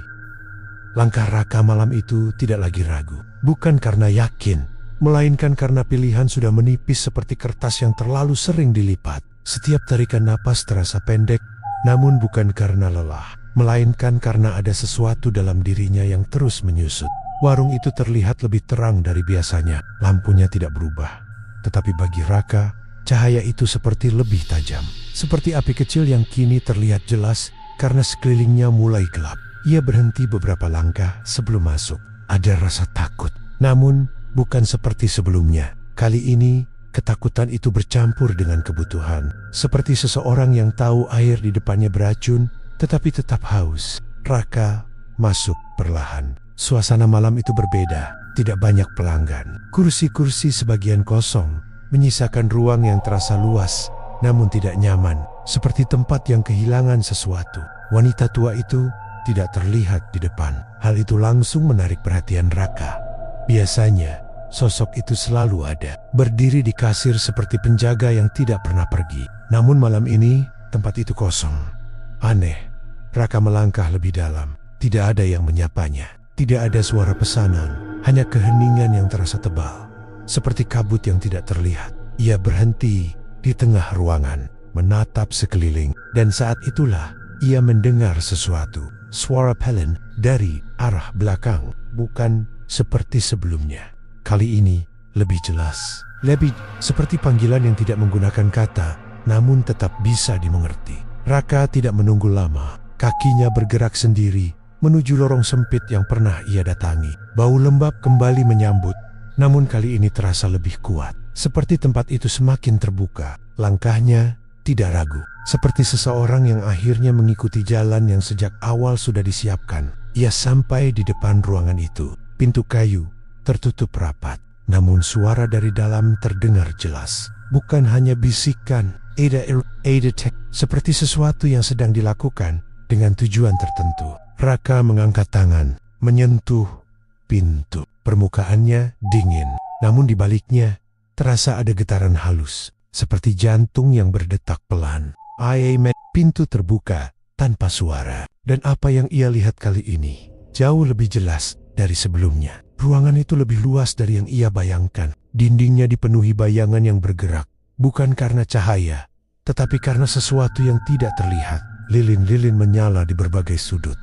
[SPEAKER 2] Langkah Raka malam itu tidak lagi ragu, bukan karena yakin, melainkan karena pilihan sudah menipis seperti kertas yang terlalu sering dilipat. Setiap tarikan napas terasa pendek, namun bukan karena lelah, melainkan karena ada sesuatu dalam dirinya yang terus menyusut. Warung itu terlihat lebih terang dari biasanya, lampunya tidak berubah. Tetapi bagi Raka, cahaya itu seperti lebih tajam. Seperti api kecil yang kini terlihat jelas karena sekelilingnya mulai gelap. Ia berhenti beberapa langkah sebelum masuk. Ada rasa takut, namun bukan seperti sebelumnya. Kali ini, ketakutan itu bercampur dengan kebutuhan. Seperti seseorang yang tahu air di depannya beracun, tetapi tetap haus. Raka masuk perlahan. Suasana malam itu berbeda, tidak banyak pelanggan. Kursi-kursi sebagian kosong, menyisakan ruang yang terasa luas, namun tidak nyaman, seperti tempat yang kehilangan sesuatu. Wanita tua itu tidak terlihat di depan. Hal itu langsung menarik perhatian Raka. Biasanya, sosok itu selalu ada, berdiri di kasir seperti penjaga yang tidak pernah pergi. Namun malam ini, tempat itu kosong. Aneh, Raka melangkah lebih dalam. Tidak ada yang menyapanya. Tidak ada suara pesanan, hanya keheningan yang terasa tebal, seperti kabut yang tidak terlihat. Ia berhenti di tengah ruangan, menatap sekeliling, dan saat itulah ia mendengar sesuatu. Suara pelan dari arah belakang, bukan seperti sebelumnya. Kali ini lebih jelas, lebih seperti panggilan yang tidak menggunakan kata, namun tetap bisa dimengerti. Raka tidak menunggu lama. Kakinya bergerak sendiri menuju lorong sempit yang pernah ia datangi. Bau lembab kembali menyambut, namun kali ini terasa lebih kuat. Seperti tempat itu semakin terbuka, langkahnya tidak ragu. Seperti seseorang yang akhirnya mengikuti jalan yang sejak awal sudah disiapkan. Ia sampai di depan ruangan itu. Pintu kayu tertutup rapat, namun suara dari dalam terdengar jelas. Bukan hanya bisikan, seperti sesuatu yang sedang dilakukan dengan tujuan tertentu. Raka mengangkat tangan, menyentuh pintu. Permukaannya dingin, namun di baliknya terasa ada getaran halus, seperti jantung yang berdetak pelan. Pintu terbuka tanpa suara, dan apa yang ia lihat kali ini jauh lebih jelas dari sebelumnya. Ruangan itu lebih luas dari yang ia bayangkan. Dindingnya dipenuhi bayangan yang bergerak, bukan karena cahaya, tetapi karena sesuatu yang tidak terlihat. Lilin-lilin menyala di berbagai sudut.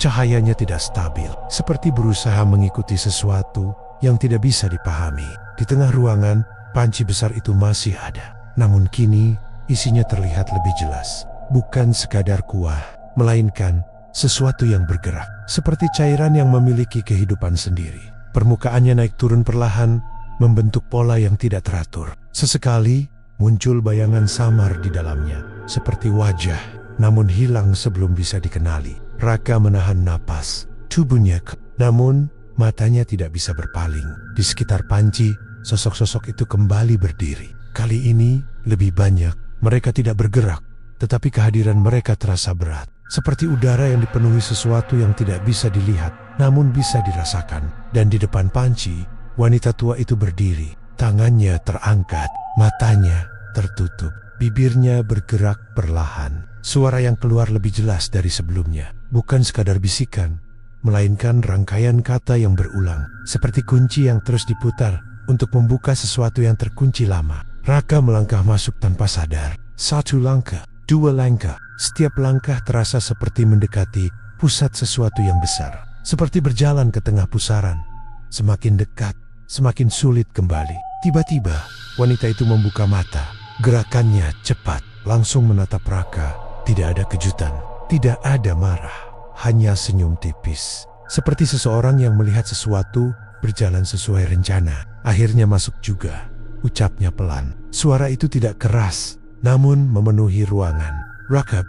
[SPEAKER 2] Cahayanya tidak stabil, seperti berusaha mengikuti sesuatu yang tidak bisa dipahami. Di tengah ruangan, panci besar itu masih ada. Namun kini, isinya terlihat lebih jelas. Bukan sekadar kuah, melainkan sesuatu yang bergerak. Seperti cairan yang memiliki kehidupan sendiri. Permukaannya naik turun perlahan, membentuk pola yang tidak teratur. Sesekali, muncul bayangan samar di dalamnya. Seperti wajah, namun hilang sebelum bisa dikenali. Raka menahan napas. Tubuhnya namun matanya tidak bisa berpaling. Di sekitar panci, sosok-sosok itu kembali berdiri. Kali ini, lebih banyak. Mereka tidak bergerak, tetapi kehadiran mereka terasa berat. Seperti udara yang dipenuhi sesuatu yang tidak bisa dilihat, namun bisa dirasakan. Dan di depan panci, wanita tua itu berdiri. Tangannya terangkat, matanya tertutup. Bibirnya bergerak perlahan. Suara yang keluar lebih jelas dari sebelumnya. Bukan sekadar bisikan, melainkan rangkaian kata yang berulang. Seperti kunci yang terus diputar untuk membuka sesuatu yang terkunci lama. Raka melangkah masuk tanpa sadar. 1 langkah, 2 langkah. Setiap langkah terasa seperti mendekati pusat sesuatu yang besar. Seperti berjalan ke tengah pusaran. Semakin dekat, semakin sulit kembali. Tiba-tiba, wanita itu membuka mata. Gerakannya cepat, langsung menatap Raka. Tidak ada kejutan, tidak ada marah, hanya senyum tipis. Seperti seseorang yang melihat sesuatu berjalan sesuai rencana. Akhirnya masuk juga. Ucapnya pelan. Suara itu tidak keras, namun memenuhi ruangan. Raka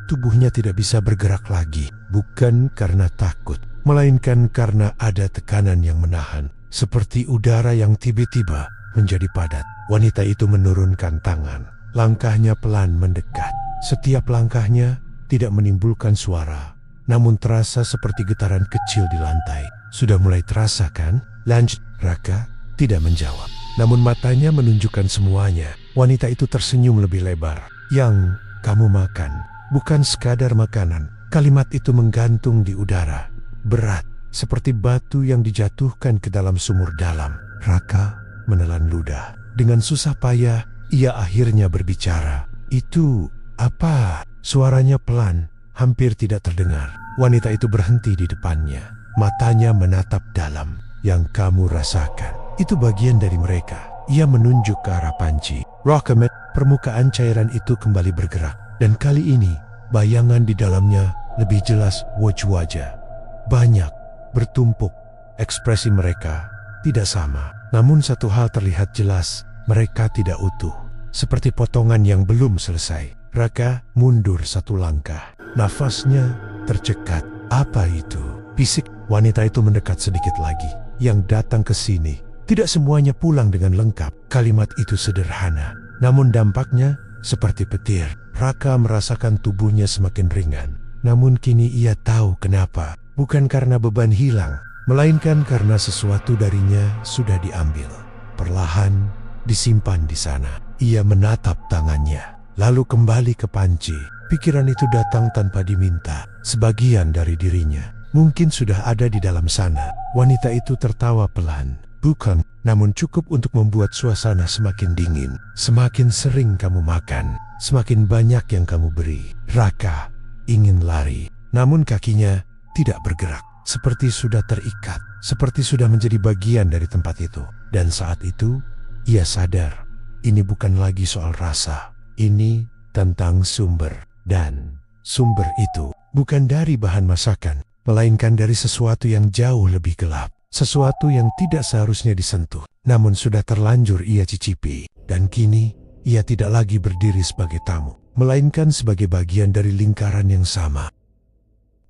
[SPEAKER 2] tubuhnya tidak bisa bergerak lagi. Bukan karena takut, melainkan karena ada tekanan yang menahan. Seperti udara yang tiba-tiba menjadi padat. Wanita itu menurunkan tangan. Langkahnya pelan mendekat. Setiap langkahnya tidak menimbulkan suara, namun terasa seperti getaran kecil di lantai. Sudah mulai terasa kan? Lanjut. Raka tidak menjawab, namun matanya menunjukkan semuanya. Wanita itu tersenyum lebih lebar. Yang kamu makan bukan sekadar makanan. Kalimat itu menggantung di udara, berat, seperti batu yang dijatuhkan ke dalam sumur dalam. Raka menelan ludah. Dengan susah payah, ia akhirnya berbicara. Itu apa? Suaranya pelan, hampir tidak terdengar. Wanita itu berhenti di depannya. Matanya menatap dalam. Yang kamu rasakan, itu bagian dari mereka. Ia menunjuk ke arah panci. Rakamet, permukaan cairan itu kembali bergerak. Dan kali ini, bayangan di dalamnya lebih jelas wajah-wajah. Banyak, bertumpuk. Ekspresi mereka tidak sama. Namun satu hal terlihat jelas, mereka tidak utuh. Seperti potongan yang belum selesai. Raka mundur 1 langkah. Nafasnya tercekat. Apa itu? Bisik. Wanita itu mendekat sedikit lagi. Yang datang ke sini, tidak semuanya pulang dengan lengkap. Kalimat itu sederhana, namun dampaknya seperti petir. Raka merasakan tubuhnya semakin ringan. Namun kini ia tahu kenapa. Bukan karena beban hilang, melainkan karena sesuatu darinya sudah diambil. Perlahan disimpan di sana. Ia menatap tangannya, lalu kembali ke panci. Pikiran itu datang tanpa diminta. Sebagian dari dirinya mungkin sudah ada di dalam sana. Wanita itu tertawa pelan. Bukan, namun cukup untuk membuat suasana semakin dingin. Semakin sering kamu makan, semakin banyak yang kamu beri. Raka ingin lari, namun kakinya tidak bergerak. Seperti sudah terikat, seperti sudah menjadi bagian dari tempat itu. Dan saat itu, ia sadar, ini bukan lagi soal rasa. Ini tentang sumber dan sumber itu bukan dari bahan masakan, melainkan dari sesuatu yang jauh lebih gelap. Sesuatu yang tidak seharusnya disentuh, namun sudah terlanjur ia cicipi. Dan kini, ia tidak lagi berdiri sebagai tamu, melainkan sebagai bagian dari lingkaran yang sama.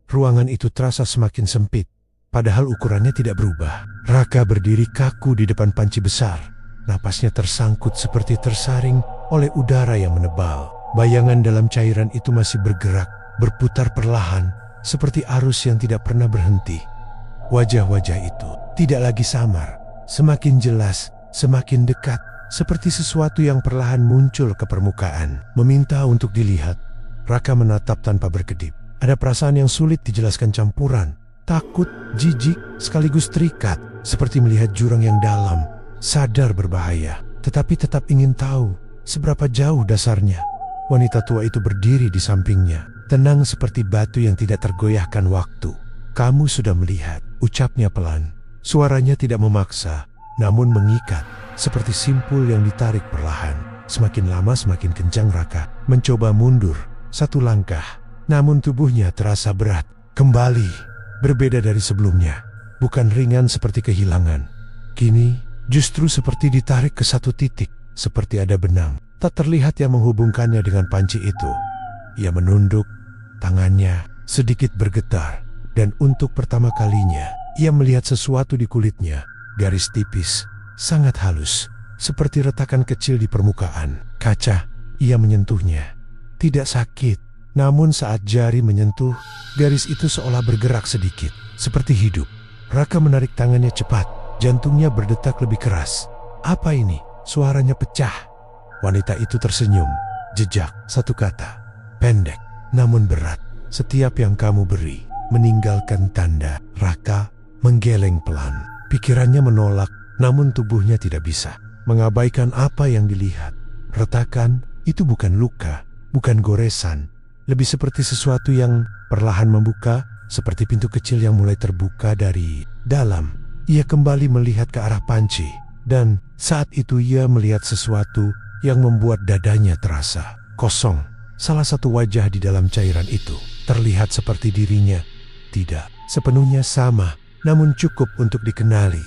[SPEAKER 2] Ruangan itu terasa semakin sempit, padahal ukurannya tidak berubah. Raka berdiri kaku di depan panci besar. Napasnya tersangkut seperti tersaring oleh udara yang menebal. Bayangan dalam cairan itu masih bergerak, berputar perlahan, seperti arus yang tidak pernah berhenti. Wajah-wajah itu tidak lagi samar, semakin jelas, semakin dekat, seperti sesuatu yang perlahan muncul ke permukaan, meminta untuk dilihat. Raka menatap tanpa berkedip. Ada perasaan yang sulit dijelaskan campuran, takut, jijik, sekaligus terikat, seperti melihat jurang yang dalam, sadar berbahaya, tetapi tetap ingin tahu seberapa jauh dasarnya. Wanita tua itu berdiri di sampingnya, tenang seperti batu yang tidak tergoyahkan waktu. "Kamu sudah melihat," ucapnya pelan. Suaranya tidak memaksa, namun mengikat, seperti simpul yang ditarik perlahan. Semakin lama semakin kencang Raka mencoba mundur satu langkah, namun tubuhnya terasa berat. Kembali, berbeda dari sebelumnya, bukan ringan seperti kehilangan. Kini justru seperti ditarik ke satu titik, seperti ada benang tak terlihat yang menghubungkannya dengan panci itu. Ia menunduk, tangannya sedikit bergetar, dan untuk pertama kalinya ia melihat sesuatu di kulitnya. Garis tipis, sangat halus, seperti retakan kecil di permukaan kaca. Ia menyentuhnya, tidak sakit, namun saat jari menyentuh, garis itu seolah bergerak sedikit, seperti hidup. Raka menarik tangannya cepat, jantungnya berdetak lebih keras. "Apa ini?" Suaranya pecah. Wanita itu tersenyum, jejak satu kata, pendek namun berat. "Setiap yang kamu beri meninggalkan tanda." Raka menggeleng pelan. Pikirannya menolak, namun tubuhnya tidak bisa mengabaikan apa yang dilihat. Retakan itu bukan luka, bukan goresan, lebih seperti sesuatu yang perlahan membuka, seperti pintu kecil yang mulai terbuka dari dalam. Ia kembali melihat ke arah panci, dan saat itu ia melihat sesuatu yang membuat dadanya terasa kosong. Salah satu wajah di dalam cairan itu terlihat seperti dirinya, tidak sepenuhnya sama, namun cukup untuk dikenali.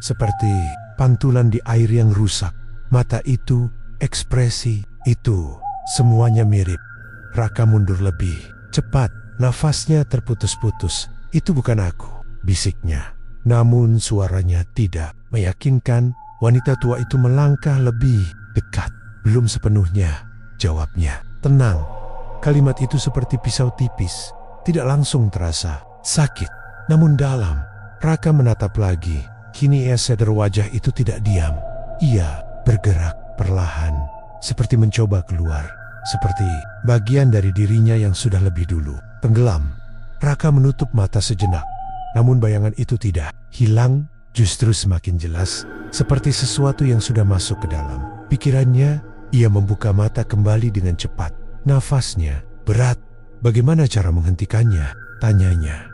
[SPEAKER 2] Seperti pantulan di air yang rusak, mata itu, ekspresi itu, semuanya mirip. Raka mundur lebih cepat, nafasnya terputus-putus. "Itu bukan aku," bisiknya. Namun suaranya tidak meyakinkan. Wanita tua itu melangkah lebih dekat. "Belum sepenuhnya," jawabnya. Tenang. Kalimat itu seperti pisau tipis, tidak langsung terasa sakit, namun dalam. Raka menatap lagi. Kini ia sadar wajah itu tidak diam. Ia bergerak perlahan, seperti mencoba keluar, seperti bagian dari dirinya yang sudah lebih dulu tenggelam. Raka menutup mata sejenak, namun bayangan itu tidak hilang, justru semakin jelas, seperti sesuatu yang sudah masuk ke dalam pikirannya. Ia membuka mata kembali dengan cepat. Nafasnya berat. "Bagaimana cara menghentikannya?" tanyanya.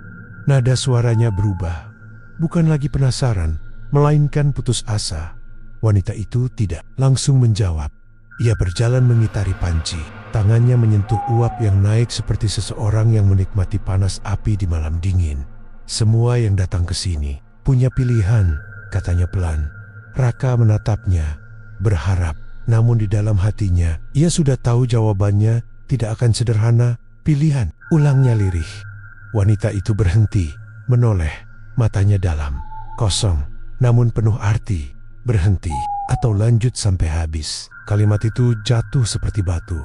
[SPEAKER 2] Nada suaranya berubah. Bukan lagi penasaran, melainkan putus asa. Wanita itu tidak langsung menjawab. Ia berjalan mengitari panci. Tangannya menyentuh uap yang naik seperti seseorang yang menikmati panas api di malam dingin. "Semua yang datang ke sini punya pilihan," katanya pelan. Raka menatapnya, berharap. Namun di dalam hatinya, ia sudah tahu jawabannya tidak akan sederhana. "Pilihan," ulangnya lirih. Wanita itu berhenti, menoleh, matanya dalam, kosong, namun penuh arti. "Berhenti atau lanjut sampai habis." Kalimat itu jatuh seperti batu.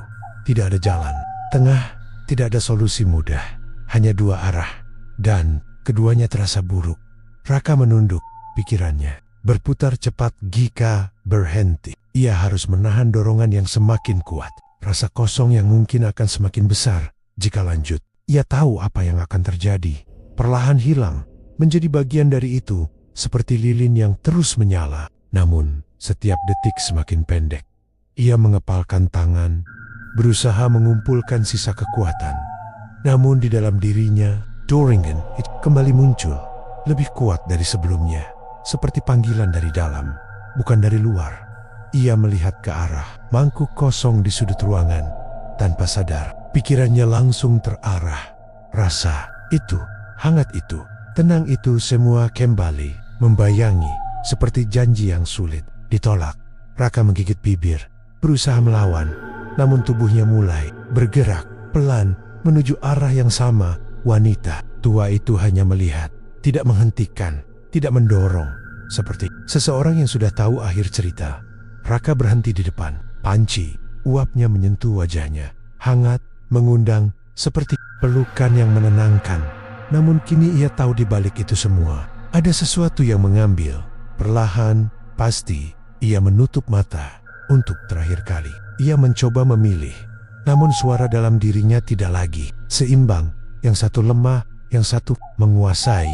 [SPEAKER 2] Tidak ada jalan tengah, tidak ada solusi mudah, hanya dua arah, dan keduanya terasa buruk. Raka menunduk, pikirannya berputar cepat. Jika berhenti, ia harus menahan dorongan yang semakin kuat, rasa kosong yang mungkin akan semakin besar. Jika lanjut, ia tahu apa yang akan terjadi. Perlahan hilang, menjadi bagian dari itu, seperti lilin yang terus menyala. Namun, setiap detik semakin pendek. Ia mengepalkan tangan, berusaha mengumpulkan sisa kekuatan. Namun di dalam dirinya, Doringen itu kembali muncul, lebih kuat dari sebelumnya, seperti panggilan dari dalam, bukan dari luar. Ia melihat ke arah mangkuk kosong di sudut ruangan. Tanpa sadar, Pikirannya langsung terarah. Rasa itu, hangat itu, tenang itu semua kembali membayangi seperti janji yang sulit ditolak. Raka menggigit bibir, berusaha melawan, namun tubuhnya mulai bergerak pelan menuju arah yang sama. Wanita tua itu hanya melihat, tidak menghentikan, tidak mendorong, seperti seseorang yang sudah tahu akhir cerita. Raka berhenti di depan panci, uapnya menyentuh wajahnya, hangat, mengundang, seperti pelukan yang menenangkan. Namun kini ia tahu di balik itu semua, ada sesuatu yang mengambil. Perlahan, pasti, ia menutup mata. Untuk terakhir kali, ia mencoba memilih. Namun suara dalam dirinya tidak lagi seimbang. Yang satu lemah, yang satu menguasai.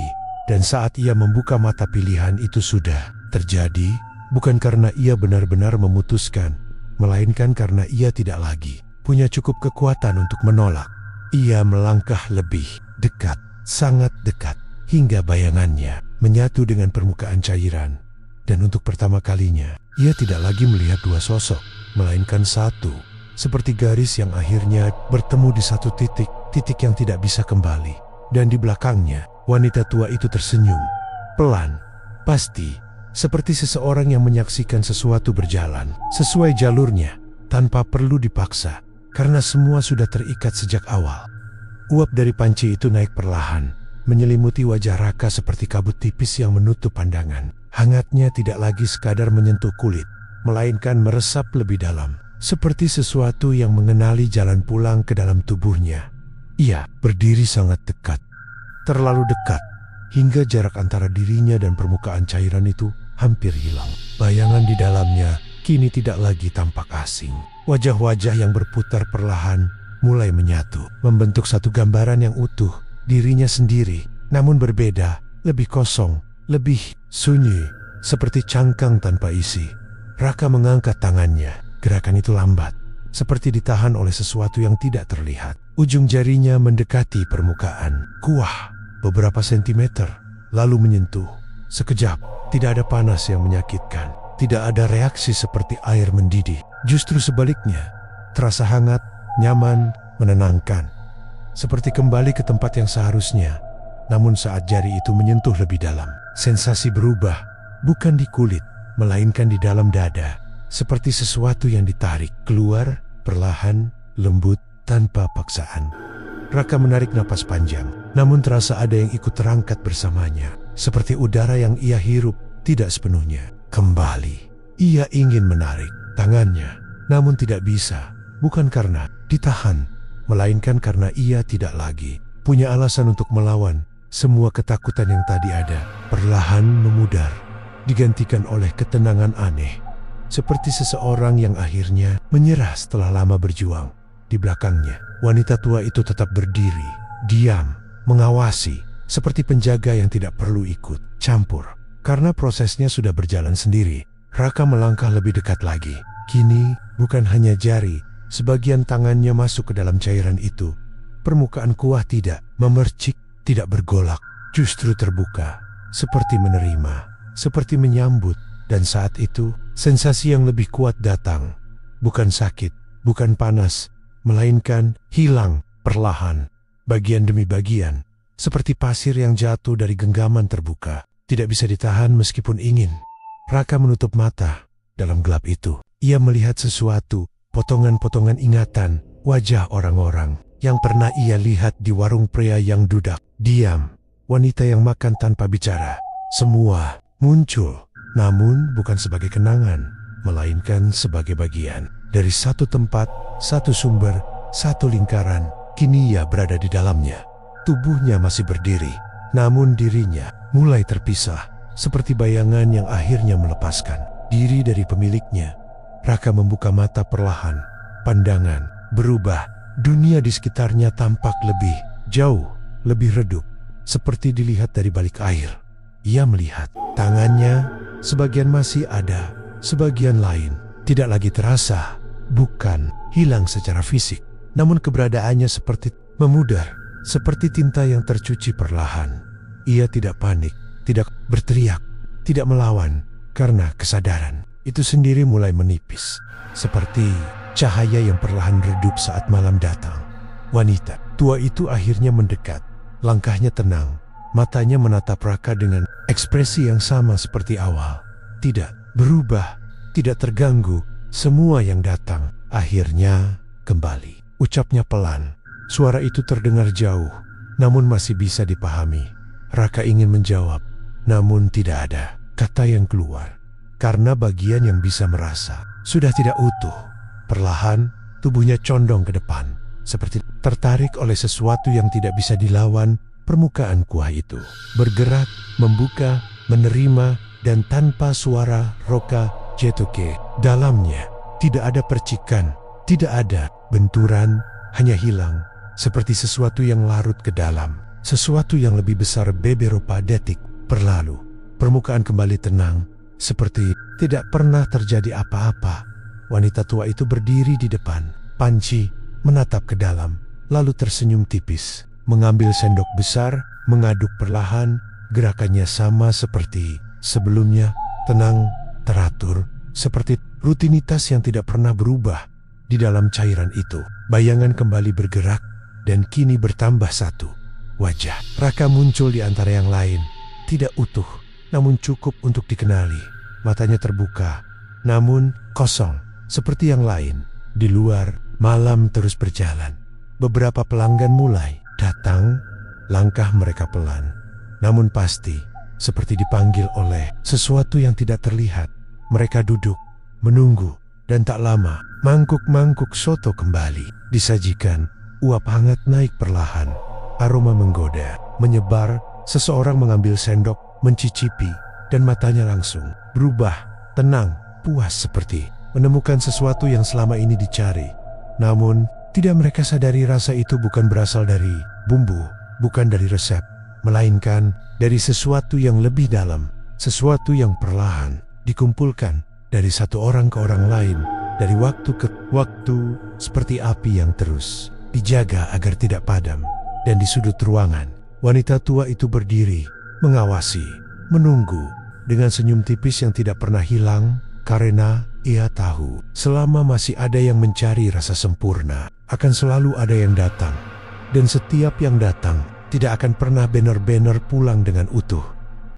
[SPEAKER 2] Dan saat ia membuka mata, pilihan itu sudah terjadi. Bukan karena ia benar-benar memutuskan, melainkan karena ia tidak lagi punya cukup kekuatan untuk menolak. Ia melangkah lebih dekat, sangat dekat, hingga bayangannya menyatu dengan permukaan cairan. Dan untuk pertama kalinya, ia tidak lagi melihat dua sosok, melainkan satu, seperti garis yang akhirnya bertemu di satu titik, titik yang tidak bisa kembali. Dan di belakangnya, wanita tua itu tersenyum, pelan, pasti, seperti seseorang yang menyaksikan sesuatu berjalan sesuai jalurnya, tanpa perlu dipaksa, karena semua sudah terikat sejak awal. Uap dari panci itu naik perlahan, menyelimuti wajah Raka seperti kabut tipis yang menutup pandangan. Hangatnya tidak lagi sekadar menyentuh kulit, melainkan meresap lebih dalam, seperti sesuatu yang mengenali jalan pulang ke dalam tubuhnya. Ia berdiri sangat dekat, terlalu dekat, hingga jarak antara dirinya dan permukaan cairan itu hampir hilang. Bayangan di dalamnya kini tidak lagi tampak asing. Wajah-wajah yang berputar perlahan mulai menyatu, membentuk satu gambaran yang utuh. Dirinya sendiri, namun berbeda, lebih kosong, lebih sunyi, seperti cangkang tanpa isi. Raka mengangkat tangannya, gerakan itu lambat, seperti ditahan oleh sesuatu yang tidak terlihat. Ujung jarinya mendekati permukaan, kuah, beberapa sentimeter, lalu menyentuh. Sekejap, tidak ada panas yang menyakitkan, tidak ada reaksi seperti air mendidih. Justru sebaliknya, terasa hangat, nyaman, menenangkan. Seperti kembali ke tempat yang seharusnya. Namun saat jari itu menyentuh lebih dalam, sensasi berubah, bukan di kulit, melainkan di dalam dada. Seperti sesuatu yang ditarik keluar, perlahan, lembut, tanpa paksaan. Raka menarik napas panjang, namun terasa ada yang ikut terangkat bersamanya. Seperti udara yang ia hirup, tidak sepenuhnya kembali. Ia ingin menarik tangannya, namun tidak bisa. Bukan karena ditahan, melainkan karena ia tidak lagi punya alasan untuk melawan. Semua ketakutan yang tadi ada perlahan memudar, digantikan oleh ketenangan aneh. Seperti seseorang yang akhirnya menyerah setelah lama berjuang. Di belakangnya, wanita tua itu tetap berdiri, diam, mengawasi, seperti penjaga yang tidak perlu ikut campur. Karena prosesnya sudah berjalan sendiri, Raka melangkah lebih dekat lagi. Kini, bukan hanya jari, sebagian tangannya masuk ke dalam cairan itu. Permukaan kuah tidak memercik, tidak bergolak, justru terbuka, seperti menerima, seperti menyambut. Dan saat itu, sensasi yang lebih kuat datang. Bukan sakit, bukan panas, melainkan hilang perlahan, bagian demi bagian, seperti pasir yang jatuh dari genggaman terbuka, tidak bisa ditahan meskipun ingin. Raka menutup mata. Dalam gelap itu, ia melihat sesuatu, potongan-potongan ingatan, wajah orang-orang yang pernah ia lihat di warung pria yang dudak, diam, wanita yang makan tanpa bicara. Semua muncul, namun bukan sebagai kenangan, melainkan sebagai bagian dari satu tempat, satu sumber, satu lingkaran. Kini ia berada di dalamnya. Tubuhnya masih berdiri, namun dirinya mulai terpisah, seperti bayangan yang akhirnya melepaskan diri dari pemiliknya. Raka membuka mata perlahan, pandangan berubah. Dunia di sekitarnya tampak lebih jauh, lebih redup, seperti dilihat dari balik air. Ia melihat tangannya, sebagian masih ada, sebagian lain tidak lagi terasa. Bukan hilang secara fisik, namun keberadaannya seperti memudar, seperti tinta yang tercuci perlahan. Ia tidak panik, tidak berteriak, tidak melawan, karena kesadaran itu sendiri mulai menipis, seperti cahaya yang perlahan redup saat malam datang. Wanita tua itu akhirnya mendekat. Langkahnya tenang, matanya menatap Raka dengan ekspresi yang sama seperti awal. Tidak berubah, tidak terganggu. Semua yang datang akhirnya kembali. Ucapnya pelan. Suara itu terdengar jauh, namun masih bisa dipahami. Raka ingin menjawab, namun tidak ada kata yang keluar. Karena bagian yang bisa merasa sudah tidak utuh. Perlahan, tubuhnya condong ke depan, seperti tertarik oleh sesuatu yang tidak bisa dilawan. Permukaan kuah itu bergerak, membuka, menerima, dan tanpa suara Roka jatuh ke dalamnya. Tidak ada percikan, tidak ada benturan, hanya hilang, seperti sesuatu yang larut ke dalam. Sesuatu yang lebih besar beberapa detik berlalu. Permukaan kembali tenang, seperti tidak pernah terjadi apa-apa. Wanita tua itu berdiri di depan, panci, menatap ke dalam, lalu tersenyum tipis. Mengambil sendok besar, mengaduk perlahan, gerakannya sama seperti sebelumnya, tenang, teratur, seperti rutinitas yang tidak pernah berubah. Di dalam cairan itu, bayangan kembali bergerak, dan kini bertambah satu. Wajah Raka muncul di antara yang lain, tidak utuh, namun cukup untuk dikenali. Matanya terbuka, namun kosong, seperti yang lain. Di luar, malam terus berjalan. Beberapa pelanggan mulai datang, langkah mereka pelan, namun pasti, seperti dipanggil oleh sesuatu yang tidak terlihat. Mereka duduk, menunggu, dan tak lama, mangkuk-mangkuk soto kembali disajikan. Uap hangat naik perlahan, aroma menggoda, menyebar. Seseorang mengambil sendok, mencicipi, dan matanya langsung berubah, tenang, puas seperti menemukan sesuatu yang selama ini dicari. Namun, tidak mereka sadari rasa itu bukan berasal dari bumbu, bukan dari resep, melainkan dari sesuatu yang lebih dalam, sesuatu yang perlahan dikumpulkan dari satu orang ke orang lain, dari waktu ke waktu, seperti api yang terus dijaga agar tidak padam. Dan di sudut ruangan, wanita tua itu berdiri, mengawasi, menunggu, dengan senyum tipis yang tidak pernah hilang, karena ia tahu selama masih ada yang mencari rasa sempurna, akan selalu ada yang datang. Dan setiap yang datang tidak akan pernah benar-benar pulang dengan utuh.